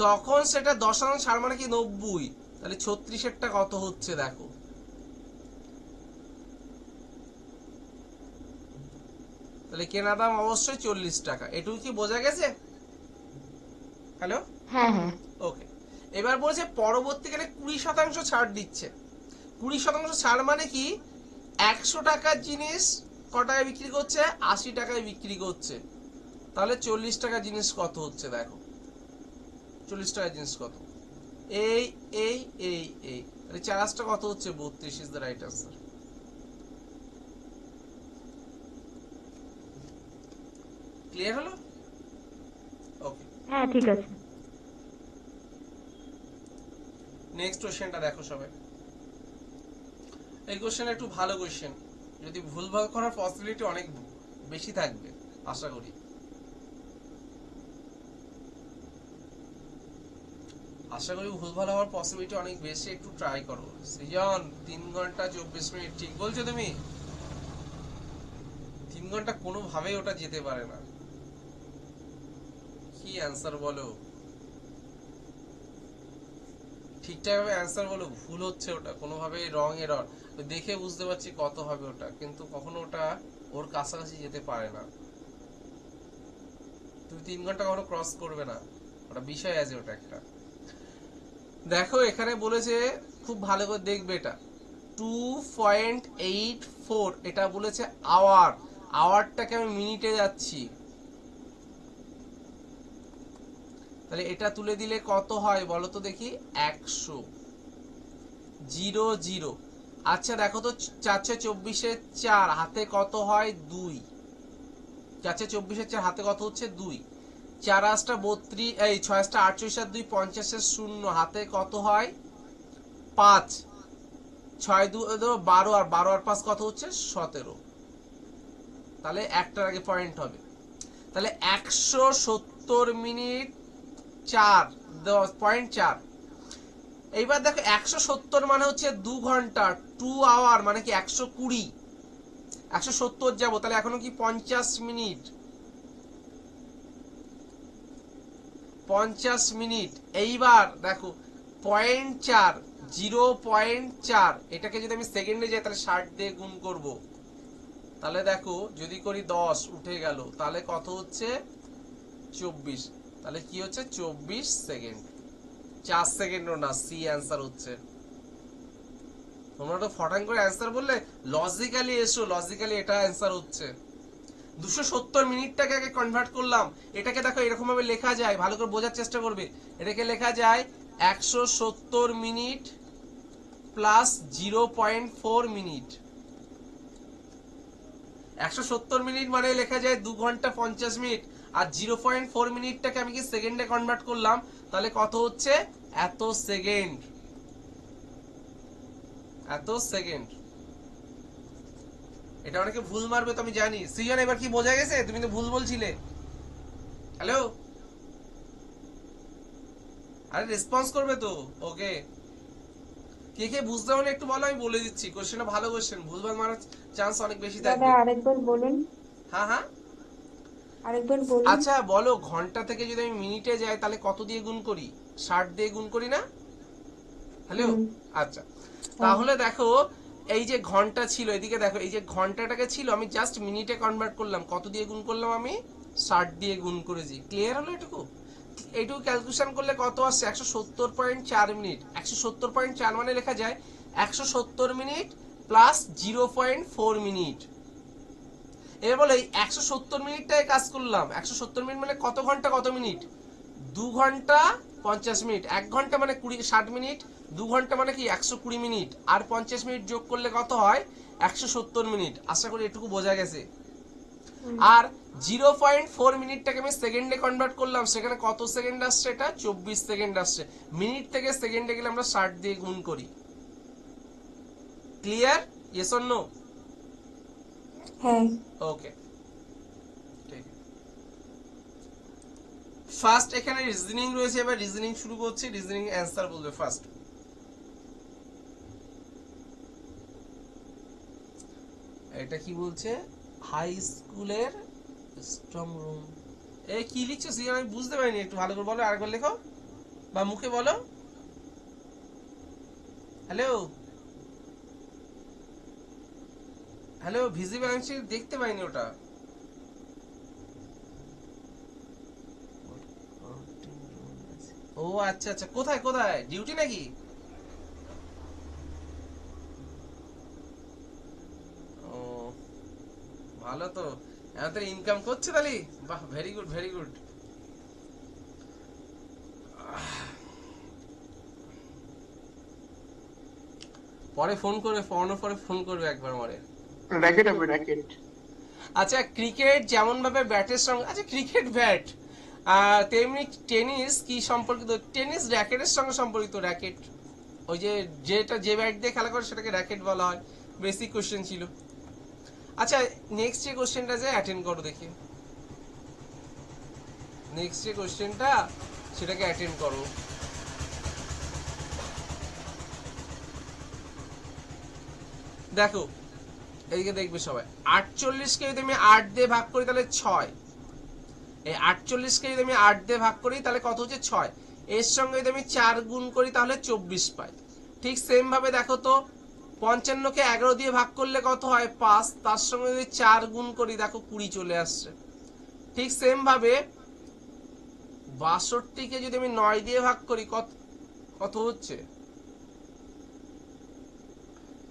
তখন সেটা 10% ছাড় মানে কি 90, তাহলে 36-এরটা কত হচ্ছে দেখো, তাহলে কেনা দাম অবশ্যই 40 টাকা। এটুকু কি বোঝা গেছে? হ্যালো, হ্যাঁ হ্যাঁ। ওকে। এবার বলছে পরবর্তীকালে 20% ছাড় দিচ্ছে। 20% ছাড় মানে কি, 100 টাকার জিনিস ক টাকায় বিক্রি করছে, 80 টাকায় বিক্রি করছে, তাহলে 40 টাকা জিনিস কত হচ্ছে দেখো, 40 টাকা জিনিস কত, এই এই এই এই, তাহলে 4 কত হচ্ছে, 32 is the right answer. Clear হলো? ওকে, হ্যাঁ ঠিক আছে। নেক্সট কোশ্চেনটা দেখো সবাই। এই কোশ্চেন একটু ভালো কোশ্চেন, যদি ভুলভাল করার পসিবিলিটি অনেক বেশি থাকবে আশা করি। ভুলভাল হওয়ার পসিবিলিটি অনেক বেশি, একটু ট্রাই করো। সৃজন 3 ঘন্টা 24 মিনিট ঠিক বলছো তুমি? 3 ঘন্টা কোনোভাবেই ওটা যেতে পারে না। কি অ্যান্সার বলো, ঠিকঠাক ভাবে অ্যান্সার বলো, ভুল হচ্ছে ওটা কোনোভাবে, রং এরর দেখে বুঝতে পারছি কত হবে ওটা, কিন্তু কখনো ওটা ওর কাছাকাছি যেতে পারে না। তুমি 3 ঘন্টা কখনো ক্রস করবে না, ওটা বিষয় আছে ওটা একটা। দেখো এখানে বলেছে, খুব ভালো করে দেখবে এটা, 2.84, এটা বলেছে আওয়ার, আওয়ারটাকে আমি মিনিটে যাচ্ছি, তাহলে এটা তুলে দিলে কত হয় বলো তো দেখি, 100, 0 আচ্ছা দেখো তো, 424-4 হাতে কত হয়, 2, 424-4 হাতে কত হচ্ছে, 2, 4-32, এই 6-48-2 50-0 হাতে কত হয়, 5, 6-2 12, আর 12 আর 5 কত হচ্ছে, 17, তাহলে একটার আগে পয়েন্ট হবে। তাহলে 170 মিনিট 4.4। এইবার দেখো 170 মানে হচ্ছে 2 ঘন্টা, 2 আওয়ার মানে কি 120, 170 যাবো, তাহলে এখনো কি 50 মিনিট, 50 মিনিট। এইবার দেখো 0.4, 0.4, এটাকে যদি আমি সেকেন্ডে যাই তাহলে 60 দিয়ে গুণ করব, তাহলে দেখো যদি করি 10 উঠে গেল, তাহলে কত হচ্ছে, 24, তাহলে কি হচ্ছে, 24 সেকেন্ড, 4 সেকেন্ডও না, সি অ্যান্সার হচ্ছে। তোমরা তো ফটাং করে অ্যান্সার বললে, লজিক্যালি এসো, লজিক্যালি এটা অ্যান্সার হচ্ছে। 270 মিনিটটাকে আগে কনভার্ট করলাম, এটাকে দেখো এরকম ভাবে লেখা যায়, ভালো করে বোঝার চেষ্টা করবে। এটাকে লেখা যায় 170 মিনিট প্লাস 0.4 মিনিট। 170 মিনিট মানে লেখা যায় 2 ঘন্টা 50 মিনিট, আর 0.4 মিনিটটাকে আমি কি সেকেন্ডে কনভার্ট করলাম, তাহলে কত হচ্ছে, এত সেকেন্ড, এত সেকেন্ড। এটা অনেকে ভুল মারবে তো আমি জানি। সৃজন এবার কি বোঝা গেছে? তুমি তো ভুল বলছিলে। হ্যালো, আরে রেসপন্স করবে তো। ওকে, কে কে বুঝতে পারলে একটু বলো, আমি বলে দিচ্ছি। কোশ্চেনটা ভালো কোশ্চেন, ভুলভাল মারার চান্স অনেক বেশি দাদা থাকবে। আরেকবার বলুন, হ্যাঁ হ্যাঁ। আরেকবার বলুন। আচ্ছা বলো, ঘন্টা থেকে যদি আমি মিনিটে যাই তাহলে কত দিয়ে গুণ করি? 60 দিয়ে গুণ করি না? হ্যালো। হুম। আচ্ছা, তাহলে দেখো এই যে ঘন্টা ছিল, এদিকে দেখো এই যে ঘন্টাটাকে ছিল আমি জাস্ট মিনিটে কনভার্ট করলাম। কত দিয়ে গুণ করলাম আমি? 60 দিয়ে গুণ করেছি। ক্লিয়ার হলো এটুকু? এইটুকু ক্যালকুলেশন করলে কত আসছে? 170.4 মিনিট। 170.4 মানে লেখা যায় 170 মিনিট প্লাস 0.4 মিনিট। এবার বলে 170 মিনিটটায় কাজ করলাম। 170 মিনিট মানে কত ঘন্টা কত মিনিট? 2 ঘন্টা 50 মিনিট। 1 ঘন্টা মানে 60 মিনিট, 2 ঘন্টা মানে কি 120 মিনিট, আর 50 মিনিট যোগ করলে কত হয়? 170 মিনিট। আশা করি এটুকু বোঝা গেছে। আর 0.4 মিনিটটাকে আমি সেকেন্ডে কনভার্ট করলাম, সেখানে কত সেকেন্ড আসছে? এটা 24 সেকেন্ড আসছে। মিনিট থেকে সেকেন্ডে গেলে আমরা 60 দিয়ে গুণ করি। ক্লিয়ার? Yes or no? হ্যাঁ। ওকে, ঠিক। ফার্স্ট এখানে রিজনিং রয়েছে, এবার রিজনিং শুরু করছি। রিজনিং অ্যানসার বলবে ফার্স্ট। এটা কি বলছে? হাই স্কুলের স্ট্রং রুম। এই কি লিখছো সি? আমি বুঝতে পারিনি, একটু ভালো করে বলো, আরেকবার লেখো বা মুখে বলো। হ্যালো হ্যালো, ভিজিবল আমি দেখতে পাইনি ওটা। ও আচ্ছা আচ্ছা, কোথায় কোথায় ডিউটি নাকি? ও ভালো তো, এত ইনকাম করছে তাহলে। বাহ, ভেরি গুড ভেরি গুড। পরে ফোন করবে, ফোনের পরে ফোন করবে একবার পরে। র্যাকেট হবে র্যাকেট। আচ্ছা, ক্রিকেট যেমন ভাবে ব্যাটের সঙ্গে, আচ্ছা ক্রিকেট ব্যাট, তেমনি টেনিস কি সম্পর্কিত? টেনিস র্যাকেটের সঙ্গে সম্পর্কিত। র্যাকেট ওই যে যেটা যে ব্যাট দিয়ে খেলা করে সেটাকে র্যাকেট বলা হয়। বেসিক কোশ্চেন ছিল। আচ্ছা নেক্সট যে কোশ্চেনটা যে অ্যাটেন্ড করো দেখি। নেক্সট যে কোশ্চেনটা সেটাকে অ্যাটেন্ড করো। দেখো এইদিকে দেখবে সবাই। 48কে যদি আমি 8 দিয়ে ভাগ করি তাহলে 6। এই 48কে যদি আমি 8 দিয়ে ভাগ করি তাহলে কত হচ্ছে? 6। এর সঙ্গে যদি আমি 4 গুণ করি তাহলে 24 পাই। ঠিক সেম ভাবে দেখো তো, 55কে 11 দিয়ে ভাগ করলে কত হয়? 5। তার সঙ্গে যদি 4 গুণ করি দেখো 20 চলে আসছে। ঠিক সেম ভাবে 62কে যদি আমি 9 দিয়ে ভাগ করি কত কত হচ্ছে?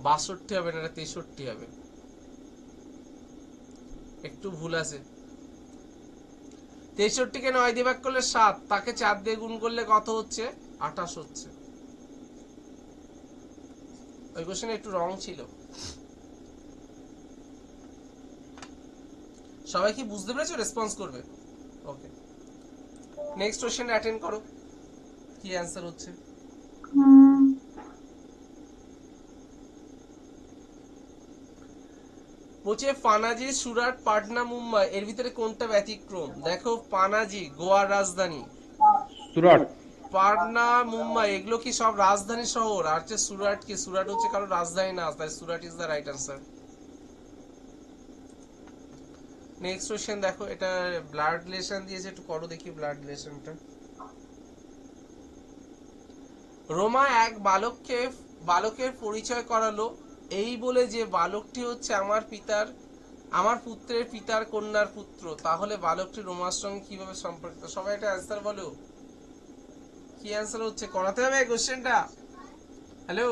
62 হবে না, 63 হবে। একটু ভুল আছে। 63কে 9 দিয়ে ভাগ করলে 7, তাকে 4 দিয়ে গুণ করলে কত হচ্ছে? 28 হচ্ছে। ওই কোশ্চেনে একটু রং ছিল। সবাই কি বুঝতে পেরেছো? রেসপন্স করবে। ওকে, নেক্সট কোশ্চেন অ্যাটেন্ড করো, কি অ্যান্সার হচ্ছে। বলছে পানাজি, সুরাট, পাটনা, মুম্বাই এর ভিতরে কোনটা ব্যতিক্রম? দেখো পানাজি গোয়ার রাজধানী, সুরাট। পাটনা, মুম্বাই এগুলো কি সব রাজধানী শহর। আর হচ্ছে সুরাট কি? সুরাট হচ্ছে কারো রাজধানী না, তাই Surat is the right answer. Next question দেখো, এটা ব্লাড রিলেশন দিয়েছে, একটু করো দেখি ব্লাড রিলেশনটা। রোমা এক বালকের পরিচয় করালো, এই বলে যে বালকটি হচ্ছে আমার পুত্রের পিতার কন্যার পুত্র। তাহলে বালকটি রোমার সঙ্গে কিভাবে সম্পর্কিত? সবাই একটা অ্যান্সার বলো, কি অ্যান্সার হচ্ছে? করাতে হবে কোশ্চেনটা। হ্যালো,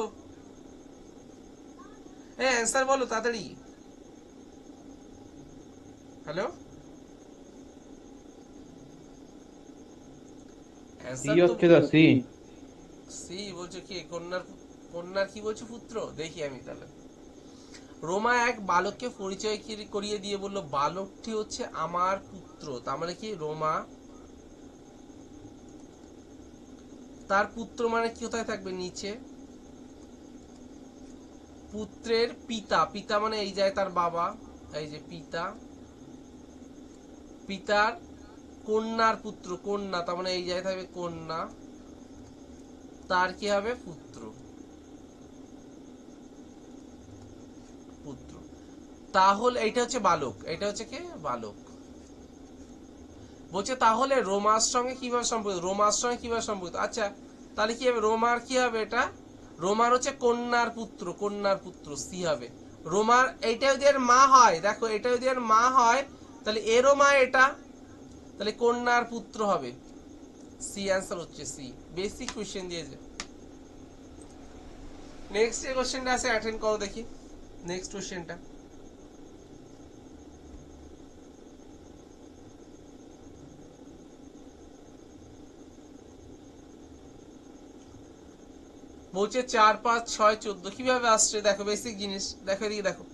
এই অ্যান্সার বলো তাড়াতাড়ি। হ্যালো, সি অ্যান্সার তো হচ্ছে দা সি। সি বলছো কি? কন্যার কি বলছো? পুত্র। দেখি আমি তাহলে। রোমা এক বালককে পরিচয় করিয়ে দিয়ে বলল বালকটি হচ্ছে আমার পুত্র। তার মানে কি? রোমা তার পুত্র মানে কি কোথায় থাকবে? নিচে। পুত্রের পিতা, পিতা মানে এই যায় তার বাবা, এই যে পিতা। পিতার কন্যার পুত্র, কন্যা তার মানে এই যায় থাকবে কন্যা। তার কি হবে? পুত্র। তাহলে এইটা হচ্ছে বালক, এটা হচ্ছে কি বালক। বলছে তাহলে রোমার সঙ্গে কিভাবে সম্পর্কিত, রোমার সঙ্গে কিভাবে সম্পর্কিত। আচ্ছা তাহলে কি হবে, রোমার কি হবে, এটা রোমার হচ্ছে কন্যার পুত্র, কন্যার পুত্র সি হবে। রোমার এইটা যদি এর মা হয়, দেখো এটা যদি এর মা হয় তাহলে এরও মা এটা, তাহলে কন্যার পুত্র হবে। সি অ্যান্সার হচ্ছে সি। বেসিক কোশ্চেন দিয়েছে। নেক্সট যে কোশ্চেনটা আছে অ্যাটেন্ড করো দেখি। নেক্সট কোশ্চেনটা বলছে 4 5 6 14 কিভাবে আসছে, দেখো বেসিক জিনিস দেখো, এদিকে দেখো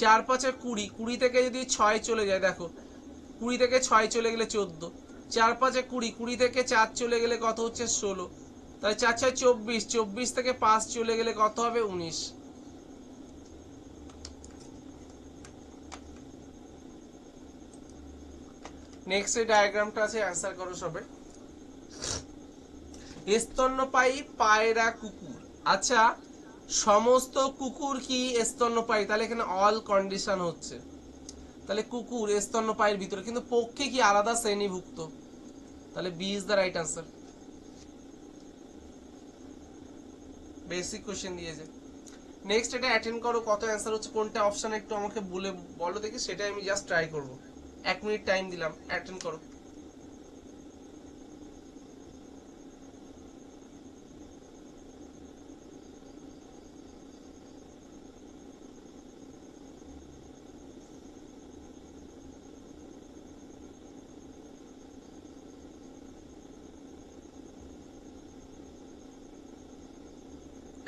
4 5 20, 20 থেকে যদি 6 চলে যায়, দেখো 20 থেকে 6 চলে গেলে 14, 4 5 20, 20 থেকে 4 চলে গেলে কত হচ্ছে 16, তাহলে 4 6 24, 24 থেকে 5 চলে গেলে কত হবে 19। নেক্সট এই ডায়াগ্রামটা আছে, অ্যান্সার করো সবে। স্তন্যপায়ী পায়রা কুকুর, আচ্ছা সমস্ত কুকুর কি স্তন্যপায়ী, তাহলে এখানে অল কন্ডিশন হচ্ছে, তাহলে কুকুর স্তন্যপায়ীর ভিতরে, কিন্তু পক্ষী কি আলাদা শ্রেণীভুক্ত, তাহলে B is the right answer. Basic question দিয়েছে। নেক্সট এটা অ্যাটেন্ড করো, কত অ্যান্সার হচ্ছে, কোনটা অপশন একটু আমাকে বলো দেখি, সেটা আমি জাস্ট ট্রাই করব। 1 মিনিট টাইম দিলাম, অ্যাটেন্ড করো।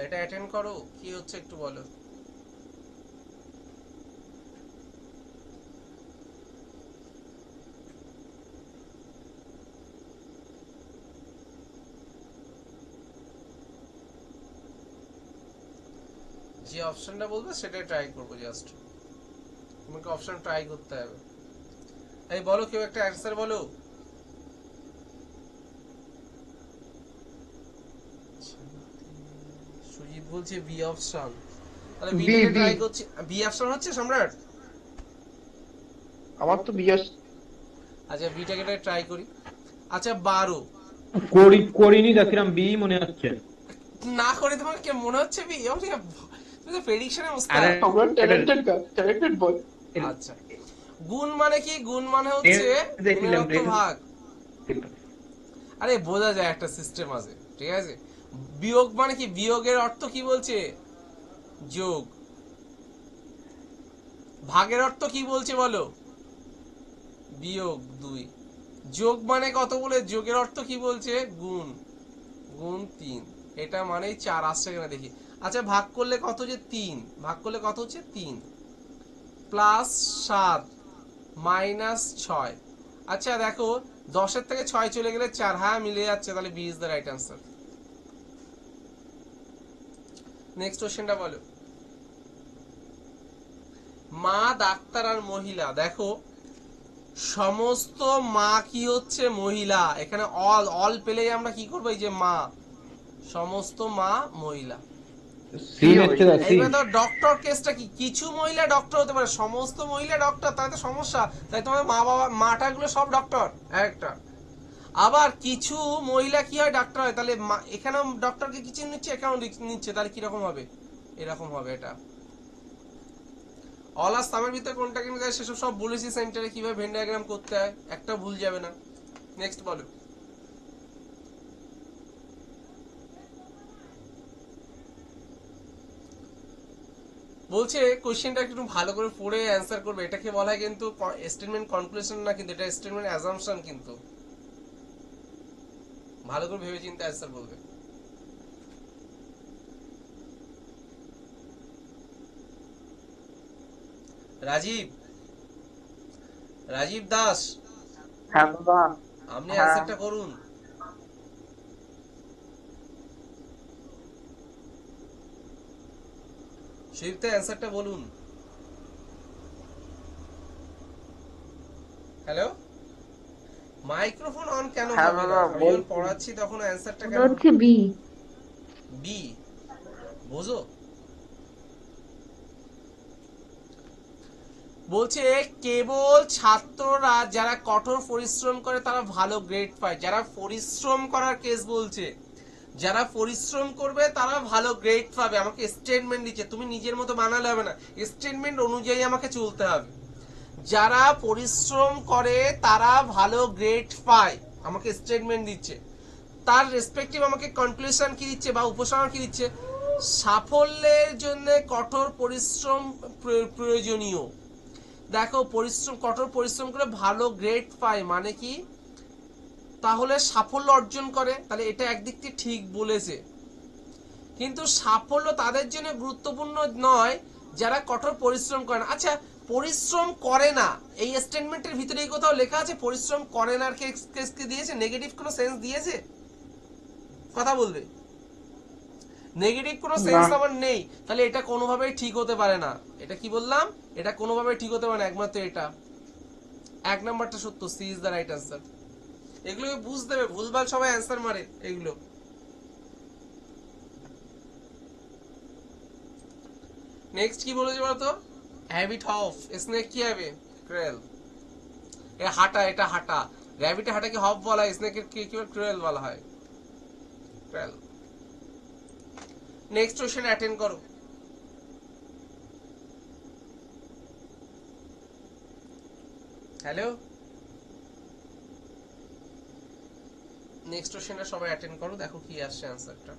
এটা অ্যাটেন্ড করো, কি হচ্ছে একটু বলো। যে অপশনটা বলবে সেটাই ট্রাই করবো, জাস্ট তোমাকে অপশন ট্রাই করতে হবে। এই বলো, কেউ একটা অ্যান্সার বলো। সুজিত বলছে বি অপশন, তাহলে বি বি, টাকে বি। ট্রাই করছি। বি অপশন হচ্ছে সম্রাট, আমার তো বিএস। আচ্ছা বি টাকে ট্রাই করি। আচ্ছা 12 করিনি দেখলাম বি মনে হচ্ছে। না করে তোমাকে কি মনে হচ্ছে বি? তুমি তো প্রেডিকশনে আরে মুস্তাদ। আমরা এটা ট্যালেন্টেড বয়। আচ্ছা গুণ মানে কি, গুণ মানে হচ্ছে গুণের অর্থ ভাগ। আরে বোঝা যায় একটা সিস্টেম আছে, ঠিক আছে। বিয়োগ মানে কি, বিয়োগের অর্থ কি বলছে, যোগ। ভাগের অর্থ কি বলছে বলো, বিয়োগ 2। যোগ মানে কত বলে, যোগের অর্থ কি বলছে, গুণ, গুণ 3। এটা মানেই 4 আসছে কিনা দেখি। আচ্ছা ভাগ করলে কত, যে 3, ভাগ করলে কত হচ্ছে 3, প্লাস 7 মাইনাস 6। আচ্ছা দেখো 10 থেকে 6 চলে গেলে 4, হ্যাঁ মিলে যাচ্ছে, তাহলে B is the right answer. Next কোশ্চেনটা বলো। মা, ডাক্তার আর মহিলা, দেখো সমস্ত মা কি হচ্ছে মহিলা, এখানে অল অল পেলেই আমরা কি করবো, এই যে মা, সমস্ত মা মহিলা। সি হচ্ছে না সি। এইবার তো ডক্টর কেসটা কি, কিছু মহিলা ডক্টর হতে পারে, সমস্ত মহিলা ডক্টর তাহলে তো সমস্যা, তাই তোমার মা বাবা মাটা গুলো সব ডক্টর একটা। আবার কিছু মহিলা কি হয়, ডাক্তার হয়, তাহলে এখানেও ডক্টরকে কিছু নিচ্ছে, এখানেও নিচ্ছে, তাহলে কিরকম হবে, এরকম হবে। এটা অল আর সামের ভিতরে কোনটা কিনে দেয় সেসব সব বলেছি সেন্টারে, কিভাবে ভেন ডায়াগ্রাম করতে হয়, একটা ভুল যাবে না। নেক্সট বলো। বলছে কোশ্চেনটা একটু ভালো করে পড়ে অ্যান্সার করবে। এটাকে বলা হয় কিন্তু স্টেটমেন্ট কনক্লুশন না, কিন্তু এটা স্টেটমেন্ট অ্যাজাম্পশন, কিন্তু ভালো করে ভেবে চিন্তে অ্যান্সার বলবে। রাজীব, রাজীব দাস, হ্যাঁ দাদা। আপনি হ্যাঁ। অ্যান্সারটা করুন। সুদীপ্ত অ্যান্সারটা বলুন। হ্যালো, মাইক্রোফোন অন কেন হ্যাঁ হবে না? দাদা, আমি যখন বলছি। পড়াচ্ছি তখন অ্যান্সারটা মনে কেন হচ্ছে বি। বি? বোঝো বলছে কেবল ছাত্ররা যারা কঠোর পরিশ্রম করে তারা ভালো গ্রেড পায়। যারা পরিশ্রম করার কেস বলছে, যারা পরিশ্রম করবে তারা ভালো গ্রেড পাবে। আমাকে স্টেটমেন্ট দিচ্ছে, তুমি নিজের মতো বানালে হবে না, স্টেটমেন্ট অনুযায়ী আমাকে চলতে হবে। যারা পরিশ্রম করে তারা ভালো গ্রেড পায়, আমাকে স্টেটমেন্ট দিচ্ছে। তার রেসপেক্টিভ আমাকে কনক্লুশন কি দিচ্ছে বা উপসংহার কি দিচ্ছে? সাফল্যের জন্য কঠোর পরিশ্রম প্রয়োজনীয়। দেখো, পরিশ্রম, কঠোর পরিশ্রম করে ভালো গ্রেড পায় মানে কি? তাহলে সাফল্য অর্জন করে, তাহলে এটা একদিক থেকে ঠিক বলেছে। কিন্তু সাফল্য তাদের জন্য গুরুত্বপূর্ণ নয় যারা কঠোর পরিশ্রম করে না। আচ্ছা, পরিশ্রম করে না, এই স্টেটমেন্টের ভিতরে এই কোথাও লেখা আছে পরিশ্রম করে না? আর কেসকে দিয়েছে নেগেটিভ কোনো সেন্স দিয়েছে? কথা বলবে, নেগেটিভ কোনো সেন্স আমার নেই, তাহলে এটা কোনোভাবেই ঠিক হতে পারে না। এটা কি বললাম? এটা কোনোভাবেই ঠিক হতে পারে না, একমাত্র এটা এক নাম্বারটা সত্য। C is the right answer. এগুলোকে বুঝতে হবে, ভুলভাল সবাই অ্যান্সার মারে এগুলো। নেক্সট কি বলেছে বলতো? হ্যাবিট অফ স্নেক কি হবে? ক্রেল। এ হাঁটা, এটা হাঁটা। র্যাবিটে হাঁটাকে হপ বলা হয়, স্নেকের কি ক্রেল বলা হয়, ক্রেল। নেক্সট কোশ্চেন অ্যাটেন্ড করো। হ্যালো, নেক্সট কোশ্চেনটা সবাই অ্যাটেন্ড করো, দেখো কি আসছে অ্যানসারটা।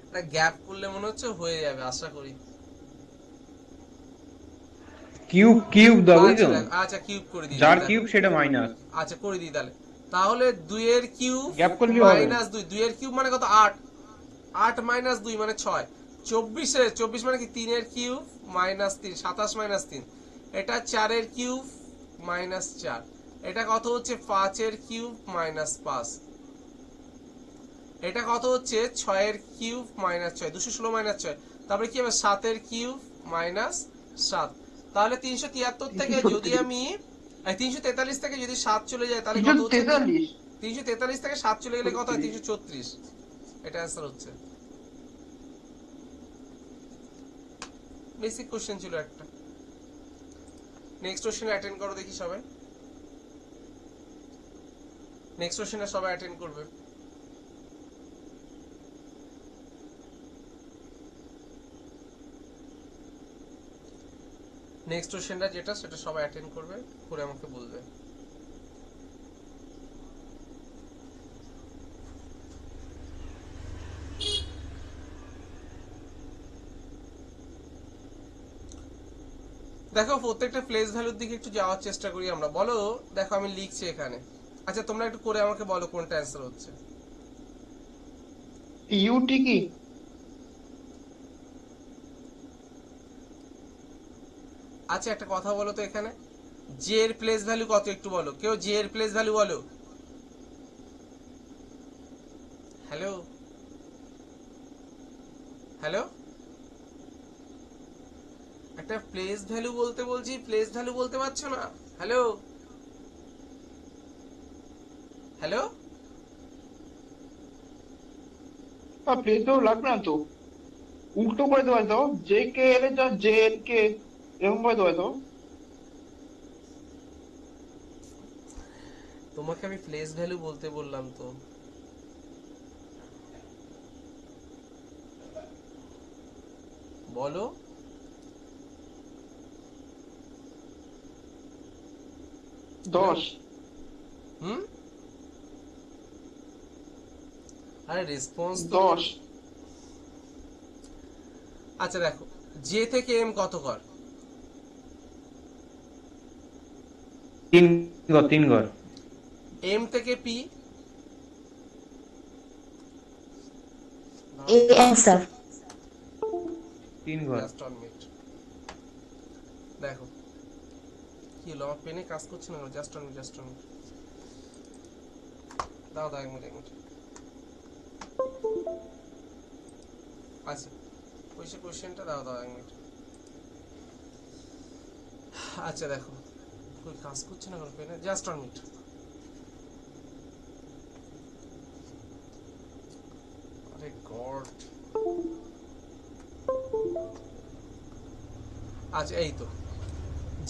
এটা গ্যাপ করলে মনে হচ্ছে হয়ে যাবে, আশা করি। কিউব কিউব দাও, বুঝছো? আচ্ছা কিউব করে দিই, যার কিউব সেটা মাইনাস। আচ্ছা করে দিই তাহলে। তাহলে 2 এর কিউব গ্যাপ করলেই হবে। মাইনাস 2, 2 এর কিউব মানে কত? 8, 8 মাইনাস 2 মানে 6, 24 মানে কি? 3 এর কিউব মাইনাস 3, 27 মাইনাস 3। এটা 4 এর কিউব মাইনাস 4। এটা কত হচ্ছে? 5 এর কিউব মাইনাস 5। এটা কত হচ্ছে? 6 এর কিউব মাইনাস 6, 216 মাইনাস 6। তারপরে কি হবে? 7 এর কিউব মাইনাস 7। তাহলে 373 থেকে যদি আমি 343 থেকে যদি 7 চলে যায় তাহলে কত হচ্ছে? 343 থেকে 7 চলে গেলে কত হয়? 334। এটা অ্যান্সার হচ্ছে। বেসিক কোশ্চেন ছিল একটা। নেক্সট কোশ্চেন অ্যাটেন্ড করো দেখি সবাই। নেক্সট কোশ্চেনটা সবাই অ্যাটেন্ড করবে। নেক্সট কোশ্চেনটা যেটা সেটা সবাই অ্যাটেন্ড করবে, করে আমাকে বলবে। দেখো, প্রত্যেকটা প্লেস ভ্যালুর দিকে একটু যাওয়ার চেষ্টা করি আমরা। বলো, দেখো আমি লিখছি এখানে। আচ্ছা, তোমরা একটু করে আমাকে বলো কোনটা অ্যান্সার হচ্ছে। ইউটি কি? আচ্ছা, একটা কথা বলো তো, এখানে জে এর প্লেস ভ্যালু কত একটু বলো। কেউ জে এর প্লেস ভ্যালু বলো। হ্যালো, হ্যালো, একটা প্লেস ভ্যালু বলতে বলছি, প্লেস ভ্যালু বলতে পারছো না। হ্যালো, হ্যালো, প্লেস তো লাগবে না তো, উল্টো করে দেওয়া তো, জে কে এর যা জে এর কে এরকম করে দেওয়া তো। তোমাকে আমি প্লেস ভ্যালু বলতে বললাম তো। বলো। দশ। হুম, আরে রেসপন্স 10। আচ্ছা দেখো, জে থেকে এম কত কর? 3 ঘর, 3 ঘর। এম থেকে পি? A answer. 3 ঘর। Just on minute. দেখো কি হলো, আমার পেনে কাজ করছে না। Just on minute, just on minute. দাও দাও, এক মিনিট, এক মিনিট। আচ্ছা, কোশ্চেনটা দাও দাও, এক মিনিট। আচ্ছা দেখো, কই কাজ করছে না পেনে। Just on minute. আরে গড, আচ্ছা এই তো,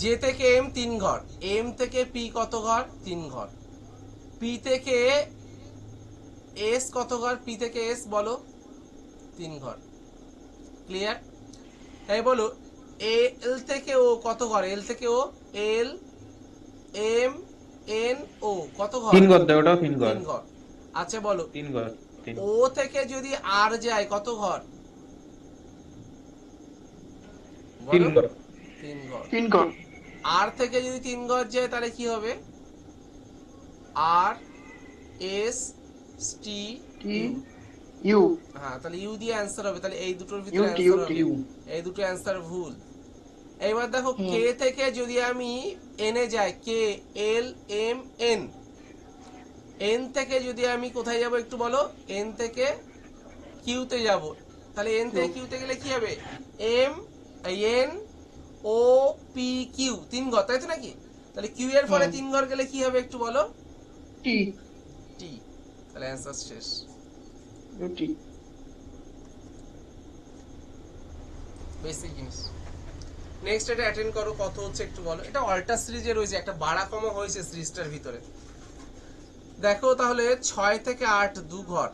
জে থেকে এম 3 ঘর, এম থেকে পি কত ঘর? 3 ঘর। পি থেকে এস কত ঘর? পি থেকে এস বলো, 3 ঘর। ক্লিয়ার? এই বলো এল থেকে ও কত ঘর? এল থেকে ও, এল এম এন ও কত ঘর? 3 ঘর দেয়, ওটাও 3 ঘর। 3 ঘর। আচ্ছা বলো 3 ঘর। ও থেকে যদি আর যায় কত ঘর? 3 বলো। ঘর। 3 ঘর। 3 ঘর। আর থেকে যদি 3 ঘর যায় তাহলে কি হবে? R S T T U. U হ্যাঁ, তাহলে ইউ দিয়ে অ্যান্সার হবে। তাহলে এই দুটোর ভিতরে ইউ টি ইউ অ্যান্সার টি হবে। ইউ। এই দুটো অ্যান্সার ভুল। এইবার দেখো হুম। কে থেকে যদি আমি এনে যাই, কে এল এম এন, এন থেকে যদি আমি কোথায় যাব একটু বলো? এন থেকে কিউতে যাব। তাহলে এন থেকে কিউতে গেলে কি হবে? M N O P Q, 3 ঘর, তাই তো নাকি? তাহলে কিউ এর পরে 3 ঘর গেলে কি হবে একটু বলো? টি টি। তাহলে অ্যান্সার শেষ। U T. বেসিক জিনিস। নেক্সট এটা অ্যাটেন্ড করো, কত হচ্ছে একটু বলো। এটা অল্টার সিরিজে রয়েছে, একটা বাড়া কমা হয়েছে সিরিজটার ভিতরে। দেখো তাহলে 6 থেকে 8 2 ঘর,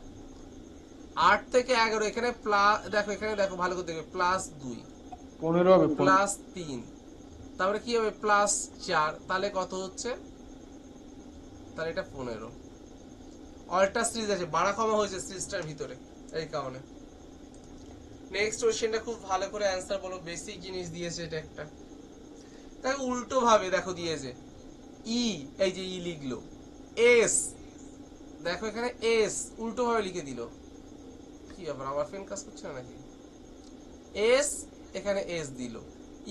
8 থেকে 11 এখানে প্লাস, দেখো এখানে দেখো ভালো করে দেখবে, প্লাস 2 15 হবে। প্লাস 3, তারপরে কি হবে? প্লাস 4, তাহলে কত হচ্ছে? তাহলে এটা 15। অল্টার সিরিজ আছে, বাড়া কমা হয়েছে সিরিজটার ভিতরে, এই কারণে। নেক্সট কোশ্চেনটা খুব ভালো করে অ্যান্সার বলো, বেসিক জিনিস দিয়েছে এটা একটা। দেখো উল্টো ভাবে দেখো দিয়েছে, ই, এই যে ই লিখলো, এস, দেখো এখানে এস উল্টো ভাবে লিখে দিল। কি ব্যাপার, আমার ফেন কাজ করছে না নাকি? এস এখানে এস দিল,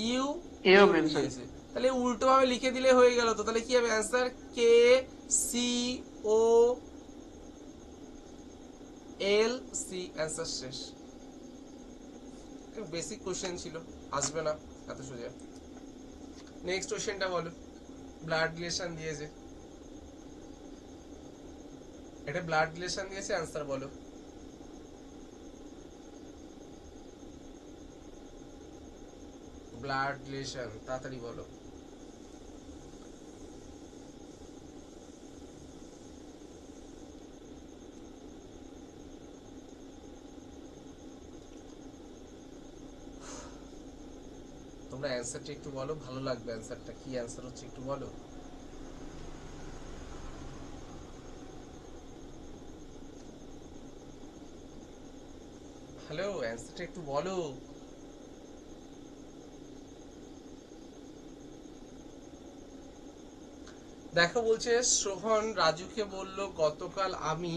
ইউ এ ইউ হবে answer। দিয়েছে। তাহলে উল্টো ভাবে লিখে দিলে হয়ে গেল তো। তাহলে কি হবে অ্যান্সার? কে সি ও এল সি, অ্যান্সার শেষ। বেসিক কোশ্চেন ছিল, আসবে না এত সোজা। নেক্সট কোশ্চেনটা বলো। ব্লাড রিলেশন দিয়েছে, এটা ব্লাড রিলেশন দিয়েছে, অ্যান্সার বলো। ব্লাড রিলেশন তাড়াতাড়ি বলো। তোমরা অ্যান্সারটা একটু বলো, ভালো লাগবে অ্যান্সারটা। কি অ্যান্সার হচ্ছে একটু বলো। হ্যালো, অ্যান্সারটা একটু বলো। দেখো বলছে সোহন রাজুকে বলল গতকাল আমি,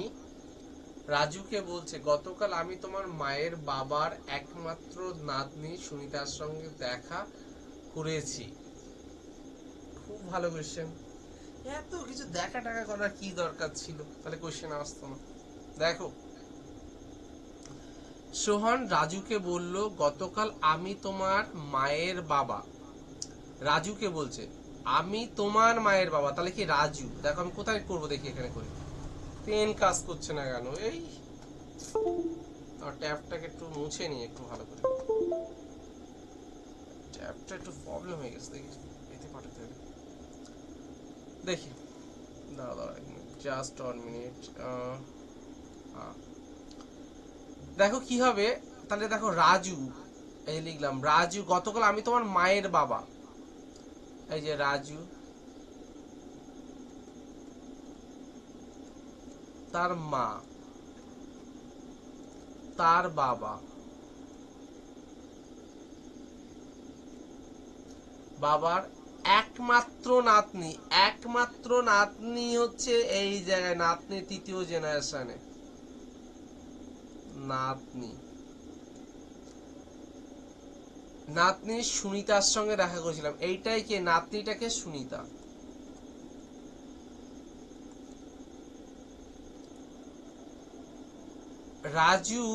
রাজুকে বলছে গতকাল আমি তোমার মায়ের বাবার একমাত্র নাতনি সুনিতার সঙ্গে দেখা করেছি। খুব ভালো কোশ্চেন। এত কিছু দেখা টাকা করার কি দরকার ছিল? তাহলে কোশ্চেন আসতো না। দেখো সোহন রাজুকে বলল গতকাল আমি তোমার মায়ের বাবা, রাজুকে বলছে আমি তোমার মায়ের বাবা, তাহলে কি রাজু। দেখো আমি কোথায় করবো দেখি, এখানে করি। পেন কাজ করছে না কেন? এই ট্যাবটাকে একটু মুছে নিই একটু ভালো করে, ট্যাবটা একটু প্রবলেম হয়ে গেছে, দেখি এতে পাঠাতে হবে। দেখি দাঁড়া দাঁড়া, জাস্ট 1 মিনিট। দেখো কি হবে তাহলে, দেখো রাজু, এই লিখলাম রাজু, গতকাল আমি তোমার মায়ের বাবা, এই যে রাজু, তার মা, তার বাবা, বাবার একমাত্র নাতনি, একমাত্র নাতনি হচ্ছে এই জায়গায়, নাতনি তৃতীয় জেনারেশনে, নাতনি, নাতনি সুনিতার সঙ্গে দেখা করেছিলাম। এইটাই কে? নাতনিটাকে সুনিতা। রাজু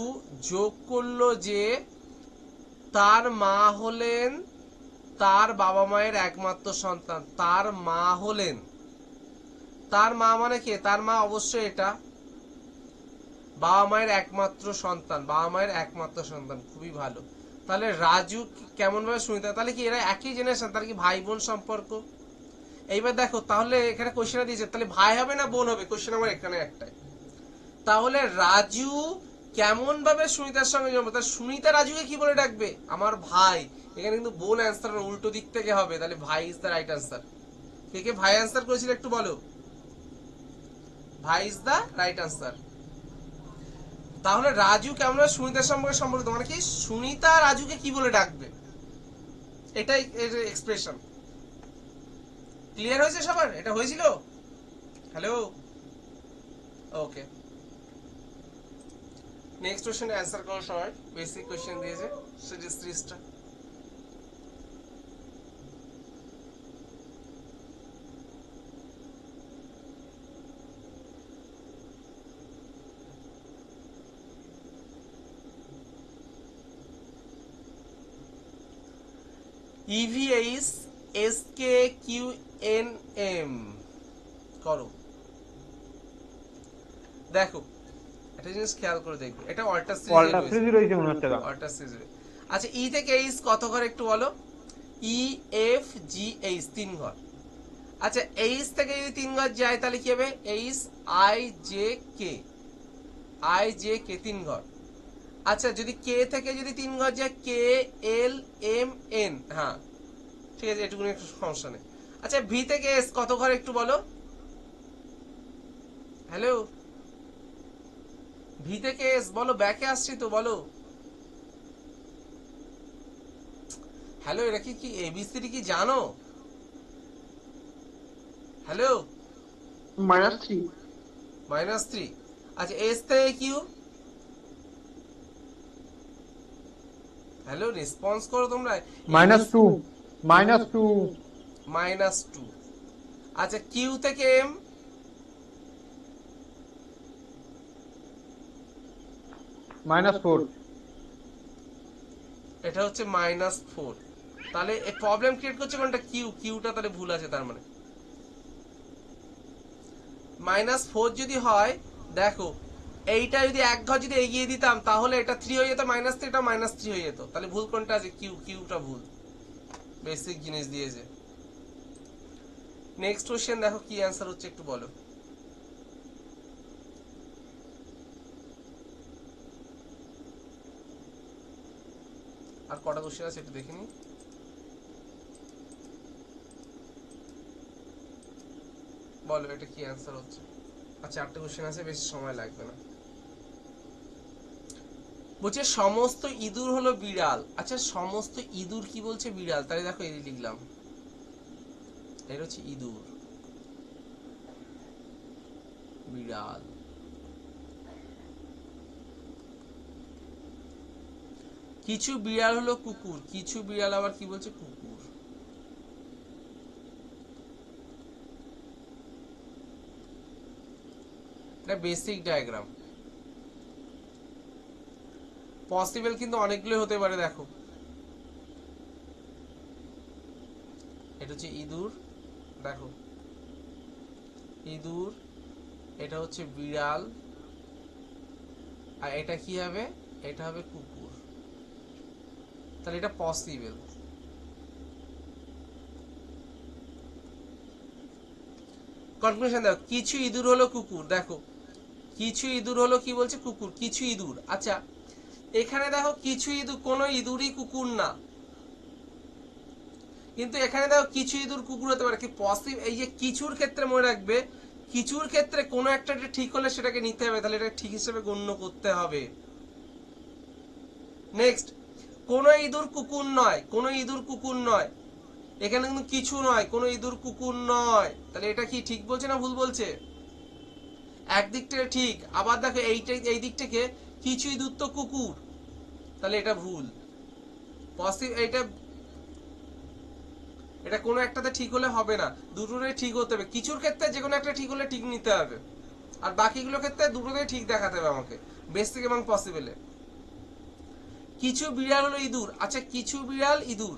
যোগ করলো যে তার মা হলেন তার বাবা মায়ের একমাত্র সন্তান, তার মা হলেন, তার মা মানে কে? তার মা অবশ্যই এটা বাবা মায়ের একমাত্র সন্তান, বাবা মায়ের একমাত্র সন্তান, খুবই ভালো। তাহলে রাজু কেমন ভাবে সুনিতা, তাহলে কি এরা একই জেনারেশন, তাহলে কি ভাই বোন সম্পর্ক। এইবার দেখো তাহলে এখানে কোশ্চেন দিয়েছে, তাহলে ভাই হবে না বোন হবে, কোশ্চেন আমার এখানে একটাই। তাহলে রাজু কেমন ভাবে সুনিতার সঙ্গে জন্ম, তাহলে সুনিতা রাজুকে কি বলে ডাকবে, আমার ভাই। এখানে কিন্তু বোন অ্যান্সার উল্টো দিক থেকে হবে, তাহলে ভাই ইজ দ্য রাইট অ্যান্সার। কে কে ভাই অ্যান্সার করেছিল একটু বলো, ভাই ইজ দ্য রাইট অ্যান্সার। তাহলে রাজু কেমন ভাবে সুনিতার সম্পর্কে সম্পর্কিত, মানে কি সুনিতা রাজুকে কি বলে ডাকবে, এটাই এক্সপ্রেশন। ক্লিয়ার হয়েছে সবার, এটা হয়েছিল? হ্যালো, ওকে। নেক্সট কোশ্চেন অ্যান্সার করো সবাই, বেসিক কোশ্চেন দিয়েছে সিরিজ 30টা। EVH SKQNM করো। দেখো একটা জিনিস খেয়াল করে দেখো, এটা অল্টার অল্টার সিরিজ সিরিজ রয়েছে মনে হচ্ছে গা। Alter series. আচ্ছা ই থেকে এইচ কত ঘর একটু বলো, EFGH 3 ঘর। আচ্ছা এইচ থেকে যদি 3 ঘর যায় তাহলে কি হবে, IJK 3 ঘর। আচ্ছা যদি কে থেকে যদি 3 ঘর যায়, KLMN, হ্যাঁ ঠিক আছে, এটুকু একটু সমস্যা নেই। আচ্ছা ভি থেকে এস কত ঘর একটু বলো, হ্যালো, ভি থেকে এস বলো, ব্যাকে আসছি তো বলো, হ্যালো, এটা কি এবিসিডি কি জানো, হ্যালো, -3। -3। আচ্ছা এস থেকে কিউ, হ্যালো রেসপন্স করো তোমরা, -2 -2 -2। আচ্ছা কিউ থেকে এম, -4 এটা হচ্ছে -4। তাহলে এই প্রবলেম ক্রিয়েট করছে কোনটা, কিউটা তাহলে ভুল আছে, তার মানে -4 যদি হয়, দেখো এইটা যদি এক ঘর যদি এগিয়ে দিতাম তাহলে এটা 3 হয়ে যেত, -3 এটা -3 হয়ে যেত, তাহলে ভুল কোনটা আছে, কিউটা ভুল। বেসিক জিনিস দিয়েছে। নেক্সট কোশ্চেন দেখো কি অ্যান্সার হচ্ছে একটু বলো। আর কটা কোশ্চেন আছে একটু দেখে নি, বলো এটা কি অ্যান্সার হচ্ছে। আচ্ছা 8টা কোশ্চেন আছে, বেশি সময় লাগবে না। বলছে সমস্ত ইঁদুর হলো বিড়াল। আচ্ছা সমস্ত ইঁদুর কি বলছে, বিড়াল, তাহলে দেখো এই লিখলাম, এটা হচ্ছে ইঁদুর, বিড়াল। কিছু বিড়াল হলো কুকুর, কিছু বিড়াল আবার কি বলছে, কুকুর। এটা বেসিক ডায়াগ্রাম। পসিবল কিন্তু অনেকগুলো হতে পারে, দেখো এটা হচ্ছে ইঁদুর, দেখো ইঁদুর, এটা হচ্ছে বিড়াল, আর এটা কি হবে, এটা হবে কুকুর, তাহলে এটা পসিবল। কনক্লুশন দেখো, কিছু ইঁদুর হলো কুকুর, দেখো কিছু ইঁদুর হলো কি বলছে, কুকুর, কিছু ইঁদুর। আচ্ছা এখানে দেখো কিছু ইঁদুর, কোনো ইঁদুরই কুকুর না, কিন্তু এখানে দেখো কিছু ইঁদুর কুকুর হতে পারে, কি পসিবল। এই যে কিছুর ক্ষেত্রে মনে রাখবে, কিছুর ক্ষেত্রে কোনো একটা ঠিক হলে সেটাকে নিতে হবে, তাহলে এটা ঠিক হিসেবে গণ্য করতে হবে। নেক্সট, কোনো ইঁদুর কুকুর নয়, কোনো ইঁদুর কুকুর নয়, এখানে কিন্তু কিছু নয়, কোনো ইঁদুর কুকুর নয়, তাহলে এটা কি ঠিক বলছে না ভুল বলছে, একদিক থেকে ঠিক, আবার দেখো এই দিক থেকে কিছু ইঁদুর তো কুকুর, তাহলে এটা ভুল। এটা কোনো একটাতে ঠিক হলে হবে না, দুটোটাই ঠিক হতে হবে। কিছুর ক্ষেত্রে যে কোনো একটা ঠিক হলে ঠিক নিতে হবে, আর বাকিগুলোর ক্ষেত্রে দুটোতেই ঠিক দেখাতে হবে আমাকে, বেসিক এবং পসিবলে। কিছু বিড়াল হলো ইঁদুর। আচ্ছা কিছু বিড়াল ইঁদুর,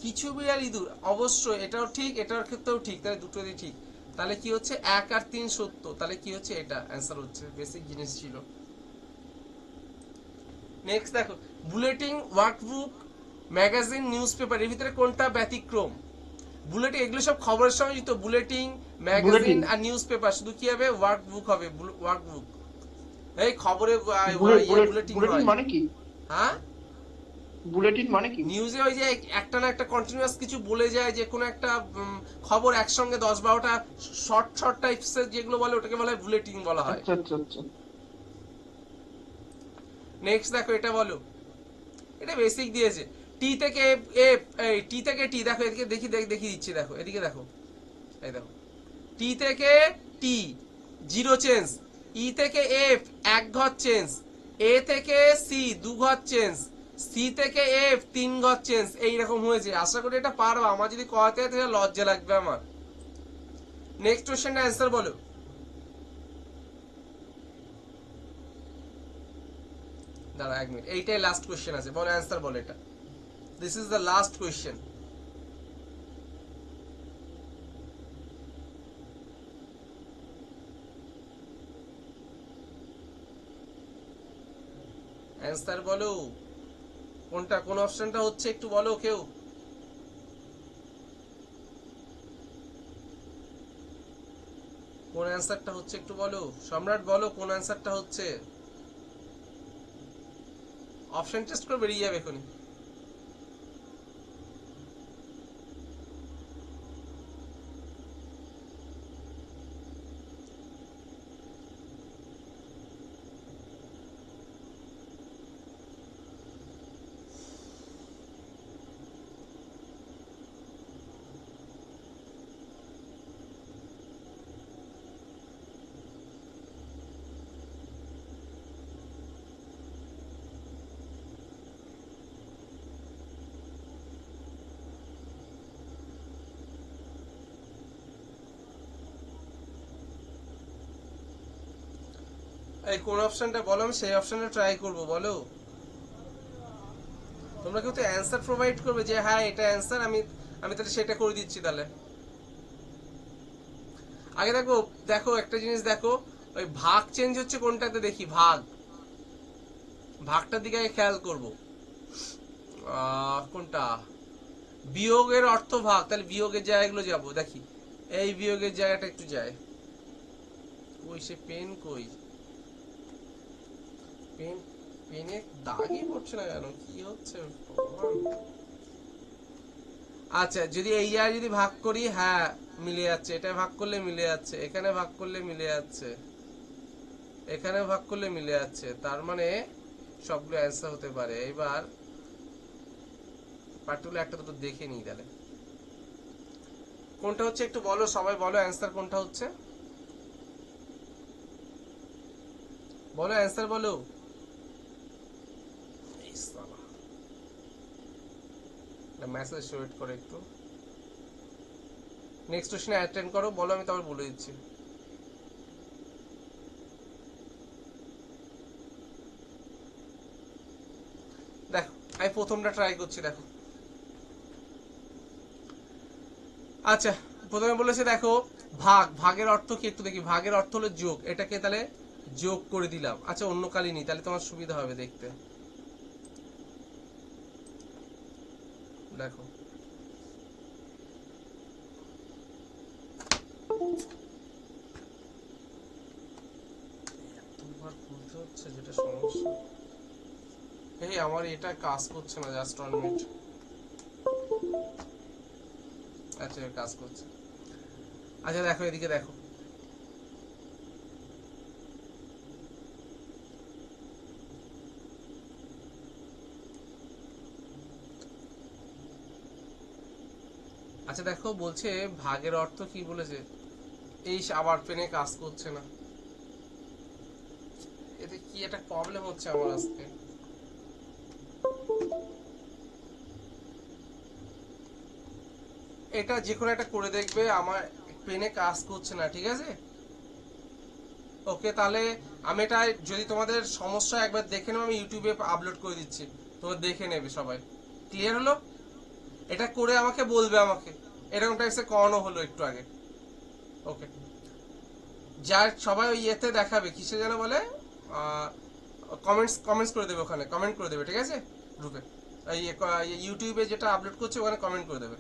কিছু বিড়াল ইঁদুর, অবশ্যই এটাও ঠিক, এটার ক্ষেত্রেও ঠিক, তাহলে দুটোই ঠিক। তাহলে কি হচ্ছে 1 আর 3 সত্য, তাহলে কি হচ্ছে, এটা অ্যান্সার হচ্ছে, বেসিক জিনিস ছিল। নেক্সট দেখো, bulletin, workbook, magazine, news paper, এর ভিতরে কোনটা ব্যতিক্রম? বুলেটিন এগুলো সব খবরের সঙ্গে যুক্ত, বুলেটিন, ম্যাগাজিন বুলেটিন। আর নিউজ পেপার, শুধু কি হবে ওয়ার্কবুক হবে, ওয়ার্কবুক। এই খবরে বুলেটিন বুলেটিন হয়। মানে কি? হ্যাঁ, বুলেটিন মানে কি? নিউজে ওই যে একটা না একটা কন্টিনিউয়াস কিছু বলে যায়, যে কোনো একটা খবর একসঙ্গে 10-12টা শর্ট শর্ট টাইপসের যেগুলো বলে ওটাকে বলা হয় বুলেটিন বলা হয়। আচ্ছা আচ্ছা আচ্ছা। নেক্সট দেখো, এটা বলো, এটা বেসিক দিয়েছে। টি থেকে এই টি থেকে টি, দেখো এদিকে দেখিয়ে দিচ্ছি, দেখো এদিকে দেখো, এই দেখো, টি থেকে টি 0 চেঞ্জ, ই থেকে এফ 1 ঘর চেঞ্জ, এ থেকে সি 2 ঘর চেঞ্জ, সি থেকে এফ 3 ঘর চেঞ্জ, এইরকম হয়েছে। আশা করি এটা পারবা, আমার যদি করাতে হয় তাহলে লজ্জা লাগবে আমার। নেক্সট কোশ্চেনটা অ্যান্সার বলো। দাঁড়া 1 মিনিট, এইটাই লাস্ট কোশ্চেন আছে, বলো অ্যান্সার বলো এটা। This is the last question. Answer বলো, কোনটা, কোন অপশনটা হচ্ছে একটু বলো কেউ। কোন অ্যান্সারটা হচ্ছে একটু বলো, সম্রাট বলো কোন অ্যান্সারটা হচ্ছে। অপশন টেস্ট করে বেরিয়ে যাবে এখনই। এই কোন অপশনটা বলো, আমি সেই অপশনটা ট্রাই করব, বলো। তোমরা কেউ তো অ্যান্সার প্রোভাইড করবে যে হ্যাঁ এটা অ্যান্সার, আমি আমি তাহলে সেটা করে দিচ্ছি তাহলে। আগে দেখো, দেখো একটা জিনিস দেখো, ওই ভাগ চেঞ্জ হচ্ছে কোনটাতে দেখি, ভাগটার দিকে আগে খেয়াল করবো। কোনটা, বিয়োগের অর্থ ভাগ, তাহলে বিয়োগের জায়গাগুলো যাবো, দেখি এই বিয়োগের জায়গাটা একটু যায়, কই সে পেন, কই পেন, পেনে দাগই পড়ছে না কেন, কি হচ্ছে ভগবান। আচ্ছা, যদি এই জায়গায় যদি ভাগ করি, হ্যাঁ মিলে যাচ্ছে, এটা ভাগ করলে মিলে যাচ্ছে, এখানে ভাগ করলে মিলে যাচ্ছে, এখানে ভাগ করলে মিলে যাচ্ছে, তার মানে সবগুলো অ্যান্সার হতে পারে। এবার পার্টিকুলার একটা দুটো দেখে নিই তাহলে কোনটা হচ্ছে একটু বলো, সবাই বলো অ্যান্সার কোনটা হচ্ছে, বলো অ্যান্সার বলো। মেসেজ ওয়েট করে একটু, নেক্সট কোশ্চেনে অ্যাটেন্ড করো, বলো, আমি তারপর বলে দিচ্ছি। দেখো আমি প্রথমটা ট্রাই করছি, দেখো। আচ্ছা, প্রথমে বলেছে দেখো ভাগের অর্থ কি একটু দেখি, ভাগের অর্থ হলো যোগ, এটাকে তাহলে যোগ করে দিলাম। আচ্ছা, অন্য কালি নি, তাহলে তোমার সুবিধা হবে দেখতে। দেখো এতবার খুলতে হচ্ছে, যেটা সমস্যা। এই আমার এটা কাজ করছে না, জাস্ট 1 মিনিট। আচ্ছা, কাজ করছে। আচ্ছা দেখো, এদিকে দেখো, আচ্ছা দেখো বলছে ভাগের অর্থ কি বলেছে, এই আবার পেনে কাজ করছে না, এতে কি একটা প্রবলেম হচ্ছে আমার আজকে। এটা যে কোনো একটা করে দেখবে, আমার পেনে কাজ করছে না, ঠিক আছে। ওকে, তাহলে আমি এটা যদি তোমাদের সমস্যা একবার দেখে নাও, আমি ইউটিউবে আপলোড করে দিচ্ছি, তোমরা দেখে নেবে সবাই। ক্লিয়ার হলো? এটা করে আমাকে বলবে, আমাকে এরকম টাইপসে করানো হলো একটু আগে। ওকে, যার সবাই ওই ইয়েতে দেখাবে, কিসে যেন বলে, কমেন্টস করে দেবে, ওখানে কমেন্ট করে দেবে, ঠিক আছে। গ্রুপে, এই ইউটিউবে যেটা আপলোড করছে ওখানে কমেন্ট করে দেবে।